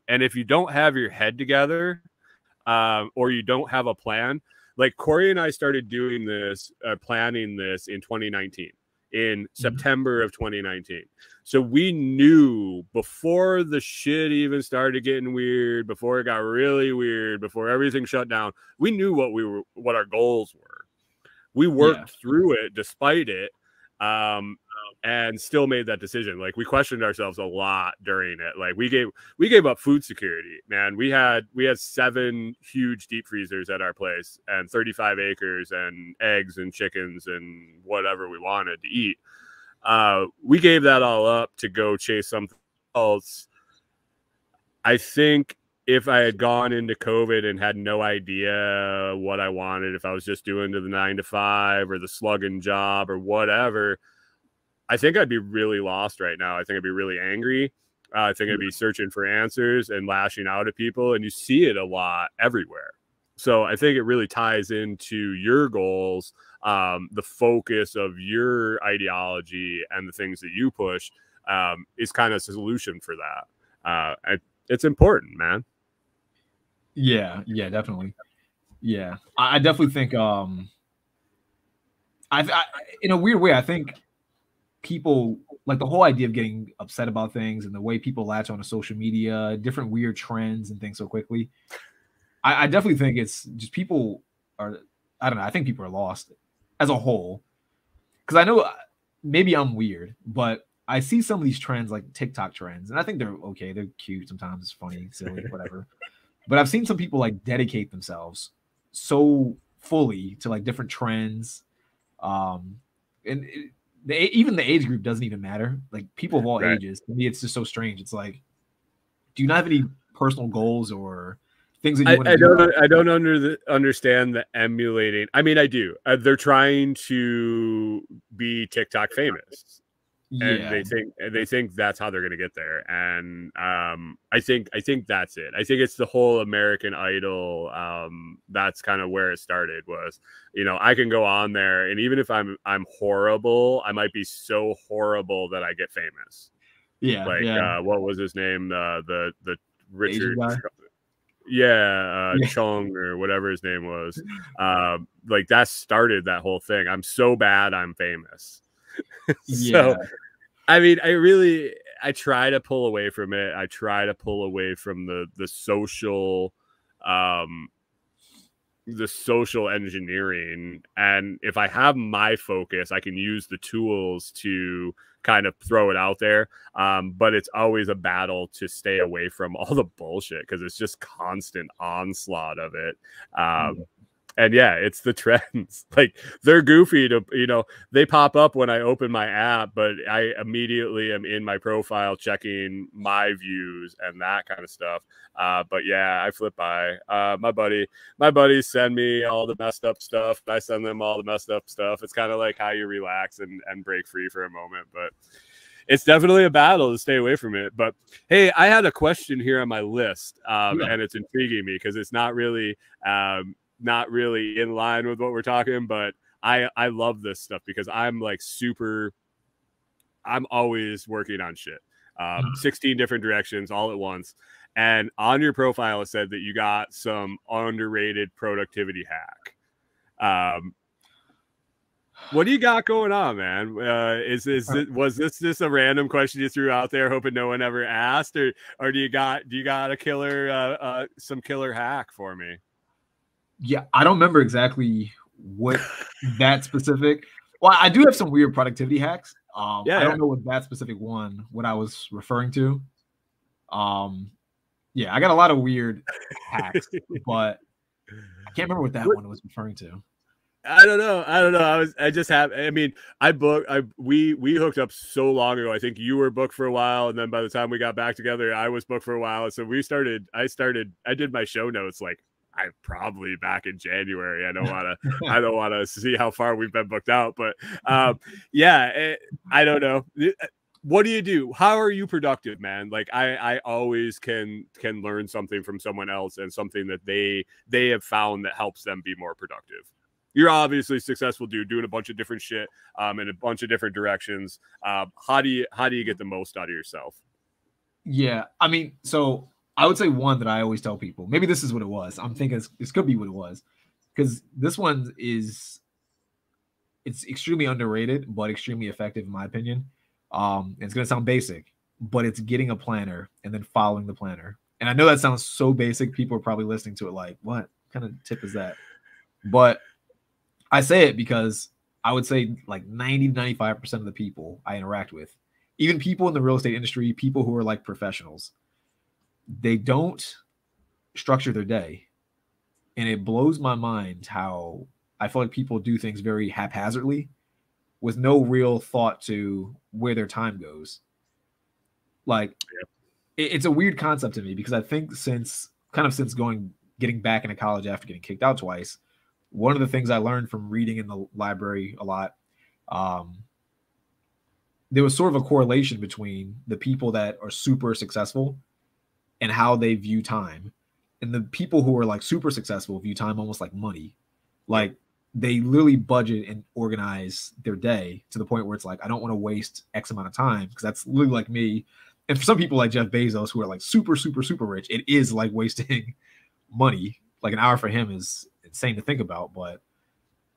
And if you don't have your head together, or you don't have a plan, like Corey and I started doing this, planning this in 2019, in September of 2019. So we knew before the shit even started getting weird, before it got really weird, before everything shut down, we knew what our goals were. We worked through it despite it, and still made that decision. Like, we questioned ourselves a lot during it. Like, we gave up food security, man. We had 7 huge deep freezers at our place and 35 acres and eggs and chickens and whatever we wanted to eat. We gave that all up to go chase something else. I think if I had gone into COVID and had no idea what I wanted, if I was just doing the 9 to 5 or the slugging job or whatever, I think I'd be really lost right now. I think I'd be really angry. I think I'd be searching for answers and lashing out at people, and you see it a lot everywhere. So I think it really ties into your goals, the focus of your ideology and the things that you push is kind of a solution for that. It's important, man.
Yeah, definitely. Yeah, I definitely think I in a weird way, I think people like the whole idea of getting upset about things and the way people latch onto social media, different weird trends and things so quickly. I definitely think it's just people are, I don't know, I think people are lost as a whole. Because I know maybe I'm weird, but I see some of these trends like TikTok trends, and I think they're okay. They're cute. Sometimes it's funny, silly, whatever. But I've seen some people like dedicate themselves so fully to like different trends. And even the age group doesn't even matter. Like people of all ages, to me, it's just so strange. It's like, do you not have any personal goals or things that you want to do?
I don't understand the emulating. I mean, I do. They're trying to be TikTok famous. And they think that's how they're going to get there. And I think that's it. I think it's the whole American Idol. That's kind of where it started was, you know, I can go on there and even if I'm horrible, I might be so horrible that I get famous.
Yeah.
Like what was his name? The Richard.
Yeah.
Chung or whatever his name was. Like that started that whole thing. I'm so bad, I'm famous. So, I mean, I try to pull away from it. I try to pull away from the social engineering. And if I have my focus, I can use the tools to kind of throw it out there. But it's always a battle to stay away from all the bullshit because it's just constant onslaught of it. And yeah, it's the trends. Like they're goofy to, you know, they pop up when I open my app, but I immediately am in my profile checking my views and that kind of stuff. But yeah, I flip by. My buddies send me all the messed up stuff. I send them all the messed up stuff. It's kind of like how you relax and break free for a moment, but it's definitely a battle to stay away from it. But hey, I had a question here on my list, and it's intriguing me because it's not really in line with what we're talking, but I love this stuff because I'm always working on shit. 16 different directions all at once. And on your profile, it said that you got some underrated productivity hack. What do you got going on, man? Was this just a random question you threw out there, hoping no one ever asked, or do you got a killer, some killer hack for me?
Yeah, I don't remember exactly what that specific. Well, I do have some weird productivity hacks. I don't know what that specific one, what I was referring to. Yeah, I got a lot of weird hacks, but I can't remember what that one was referring to.
I don't know. We hooked up so long ago. I think you were booked for a while, and then by the time we got back together, I was booked for a while. So I did my show notes like I'm probably back in January. I don't want to see how far we've been booked out, but I don't know. What do you do? How are you productive, man? Like I always can learn something from someone else and something that they have found that helps them be more productive. You're obviously a successful dude doing a bunch of different shit in a bunch of different directions. How do you get the most out of yourself?
Yeah, I mean, so I would say one that I always tell people, maybe this is what it was. I'm thinking this could be what it was, because this one it's extremely underrated, but extremely effective in my opinion. It's going to sound basic, but it's getting a planner and then following the planner. And I know that sounds so basic. People are probably listening to it like, what kind of tip is that? But I say it because I would say like 90-95% of the people I interact with, even people in the real estate industry, people who are like professionals, they don't structure their day. And it blows my mind how I feel like people do things very haphazardly with no real thought to where their time goes. Like, it's a weird concept to me because I think since kind of since getting back into college after getting kicked out twice, one of the things I learned from reading in the library a lot, there was sort of a correlation between the people that are super successful and how they view time. And the people who are like super successful view time almost like money. Like they literally budget and organize their day to the point where it's like, I don't want to waste X amount of time, because that's literally like me. And for some people like Jeff Bezos who are like super, super, super rich, it is like wasting money. Like an hour for him is insane to think about, but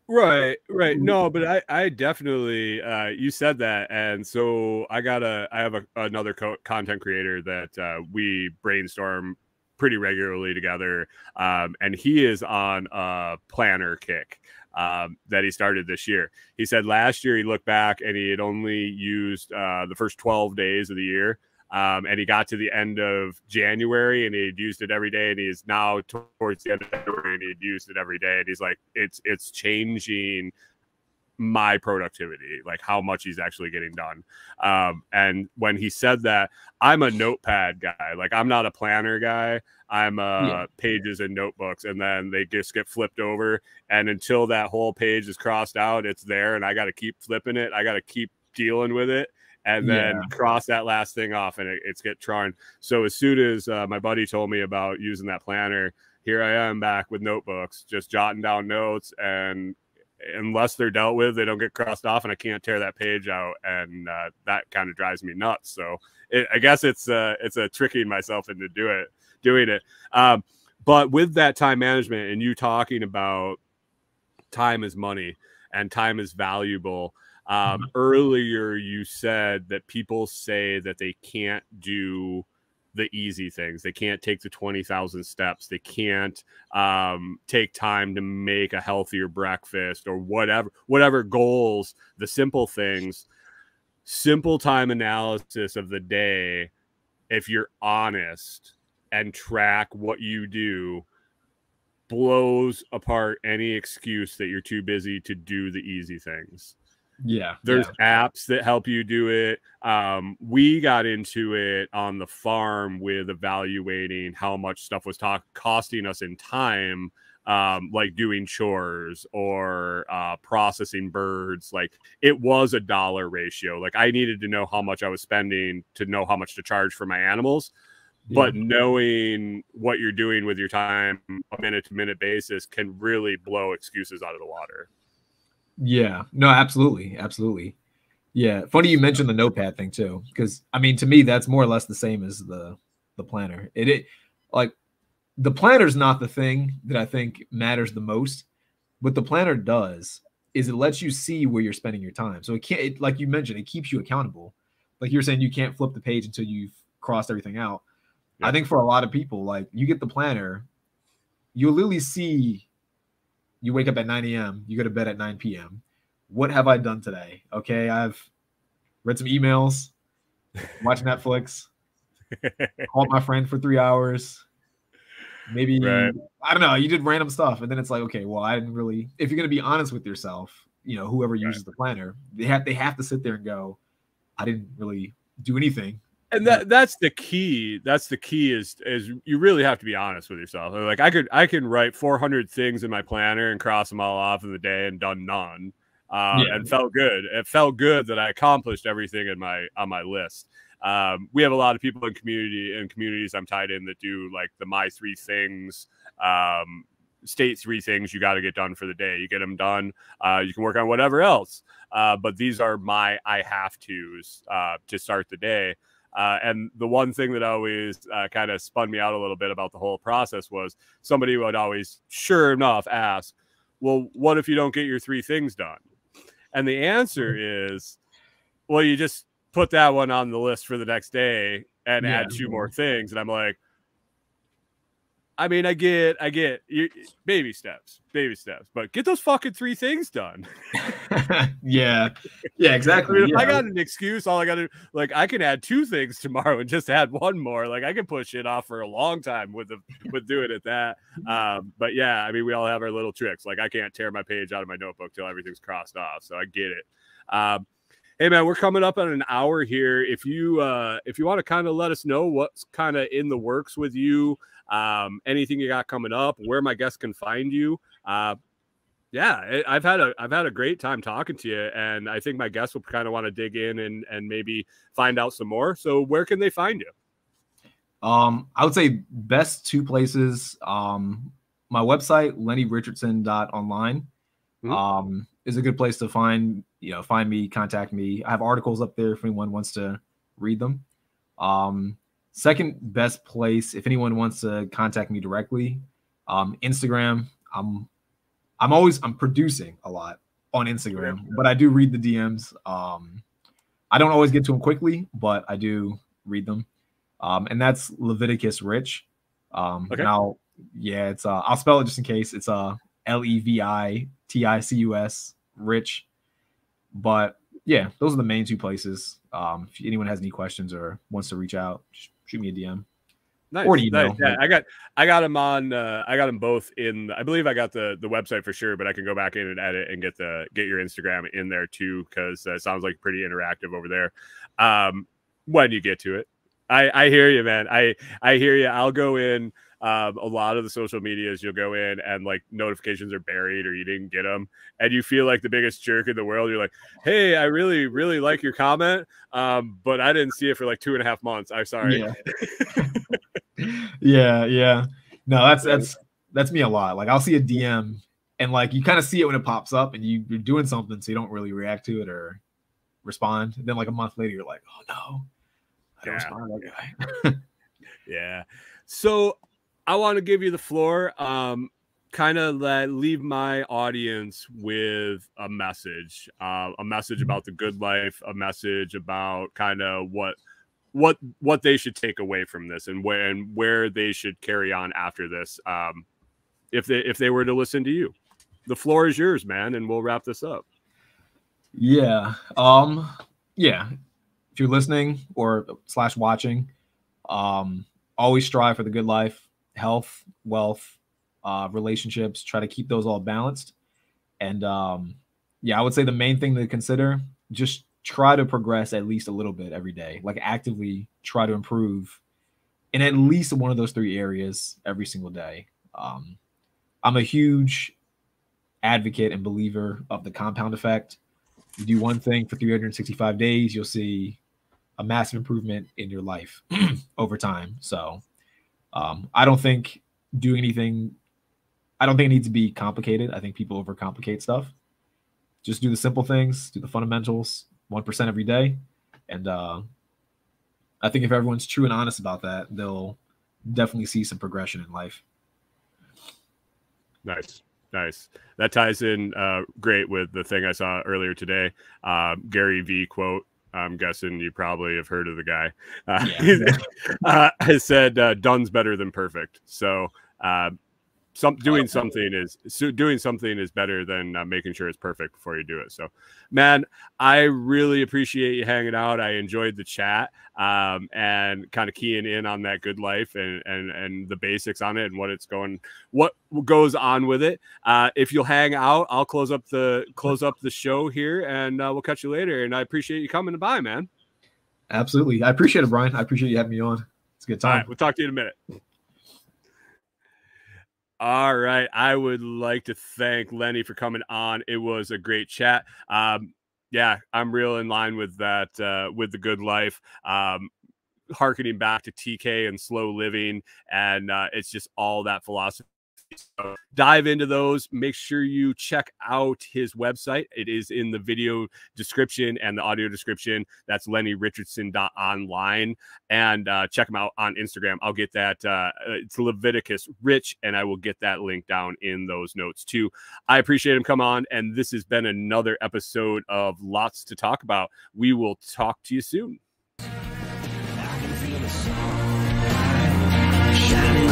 right. No, but I definitely, you said that. And so I have another content creator that we brainstorm pretty regularly together. And he is on a planner kick that he started this year. He said last year he looked back and he had only used the first 12 days of the year. And he got to the end of January and he'd used it every day. And he's now towards the end of February and he'd used it every day. And he's like, it's changing my productivity, like how much he's actually getting done. And when he said that, I'm a notepad guy. Like I'm not a planner guy. I'm pages and notebooks, and then they just get flipped over. And until that whole page is crossed out, it's there. And I got to keep flipping it. I got to keep dealing with it. And then cross that last thing off and it's get drawn. So as soon as my buddy told me about using that planner, here I am back with notebooks, just jotting down notes, and unless they're dealt with, they don't get crossed off and I can't tear that page out. And that kind of drives me nuts. So I guess it's a tricking myself into doing it. But with that time management and you talking about time is money and time is valuable, earlier you said that people say that they can't do the easy things. They can't take the 20,000 steps. They can't take time to make a healthier breakfast or whatever goals, the simple things. Simple time analysis of the day, if you're honest and track what you do, blows apart any excuse that you're too busy to do the easy things. There's apps that help you do it. We got into it on the farm with evaluating how much stuff was costing us in time, like doing chores or processing birds. Like it was a dollar ratio. Like I needed to know how much I was spending to know how much to charge for my animals. But knowing what you're doing with your time on a minute-to-minute basis can really blow excuses out of the water.
Yeah, no, absolutely. Yeah, funny you mentioned the notepad thing too, because I mean, to me, that's more or less the same as the planner. It like the planner's not the thing that I think matters the most. What the planner does is it lets you see where you're spending your time. So like you mentioned, it keeps you accountable. Like you're saying, you can't flip the page until you've crossed everything out. I think for a lot of people, like you get the planner, you'll literally see. You wake up at 9 a.m., you go to bed at 9 p.m. What have I done today? Okay, I've read some emails, watched Netflix, called my friend for 3 hours. Maybe, I don't know, you did random stuff. And then it's like, okay, well, I didn't really, if you're going to be honest with yourself, you know, whoever uses the planner, they have to sit there and go, I didn't really do anything.
And that's the key. That's the key is you really have to be honest with yourself. Like I can write 400 things in my planner and cross them all off in the day and done none. And felt good. It felt good that I accomplished everything on my list. We have a lot of people in communities I'm tied in that do like the my 3 things, state 3 things you got to get done for the day. You get them done. You can work on whatever else. But these are my I have to's to start the day. And the one thing that always kind of spun me out a little bit about the whole process was somebody would always, sure enough, ask, well, what if you don't get your 3 things done? And the answer is, well, you just put that one on the list for the next day and add 2 more things. And I'm like, I mean, I get baby steps, but get those fucking 3 things done.
yeah, exactly.
I mean, if I got an excuse, all I got to, like, I can add 2 things tomorrow and just add 1 more. Like I can push it off for a long time with doing it that. But yeah, I mean, we all have our little tricks. Like I can't tear my page out of my notebook till everything's crossed off. So I get it. Hey man, we're coming up on an hour here. If you want to kind of let us know what's kind of in the works with you, anything you got coming up, where my guests can find you. Yeah, I've had a great time talking to you, and I think my guests will kind of want to dig in and maybe find out some more. So where can they find you?
I would say best two places. My website, lennyrichandson.online, is a good place to find me, contact me. I have articles up there if anyone wants to read them. Second best place, if anyone wants to contact me directly, Instagram. I'm producing a lot on Instagram, but I do read the DMs. I don't always get to them quickly, but I do read them. And that's leviticusrich.
Okay.
And I'll spell it just in case. It's LEVITICUS rich. But yeah, those are the main two places. If anyone has any questions or wants to reach out, just shoot me a DM.
Nice.
Or an email.
Nice. Yeah, I got them on. I got them both in. I believe I got the website for sure, but I can go back in and edit and get your Instagram in there too, because it sounds like pretty interactive over there. When you get to it, I hear you, man. I hear you. I'll go in. A lot of the social medias, you'll go in and like notifications are buried or you didn't get them, and you feel like the biggest jerk in the world. You're like, hey, I really, really like your comment, but I didn't see it for like 2.5 months. I'm sorry.
Yeah. No, that's me a lot. Like I'll see a DM and like you kind of see it when it pops up and you're doing something, so you don't really react to it or respond. And then like a month later, you're like, oh no, I don't respond to that guy.
Yeah. So I want to give you the floor. Kind of leave my audience with a message about the good life, a message about kind of what they should take away from this and where they should carry on after this. If they were to listen to you, the floor is yours, man. And we'll wrap this up.
Yeah. If you're listening or / watching, always strive for the good life, health, wealth, relationships. Try to keep those all balanced. And I would say the main thing to consider, just try to progress at least a little bit every day. Like actively try to improve in at least one of those 3 areas every single day. I'm a huge advocate and believer of the compound effect. You do one thing for 365 days, you'll see a massive improvement in your life over time. So I don't think it needs to be complicated. I think people overcomplicate stuff. Just do the simple things, do the fundamentals, 1% every day. And I think if everyone's true and honest about that, they'll definitely see some progression in life.
Nice. That ties in great with the thing I saw earlier today. Gary V quote. I'm guessing you probably have heard of the guy. I said, done's better than perfect. So doing something is better than making sure it's perfect before you do it. So, man, I really appreciate you hanging out. I enjoyed the chat and kind of keying in on that good life and the basics on it and what goes on with it. If you'll hang out, I'll close up the show here, and we'll catch you later. And I appreciate you coming by, man.
Absolutely, I appreciate it, Brian. I appreciate you having me on. It's a good time.
All right, we'll talk to you in a minute. All right. I would like to thank Lenny for coming on. It was a great chat. Yeah, I'm real in line with that, with the good life, harkening back to TK and slow living. And it's just all that philosophy. So dive into those. Make sure you check out his website. It is in the video description and the audio description. That's LennyRichardson.online. And check him out on Instagram. I'll get that. It's Leviticus Rich, and I will get that link down in those notes too. I appreciate him coming on, and this has been another episode of Lots to Talk About. We will talk to you soon.
I can feel the sun shining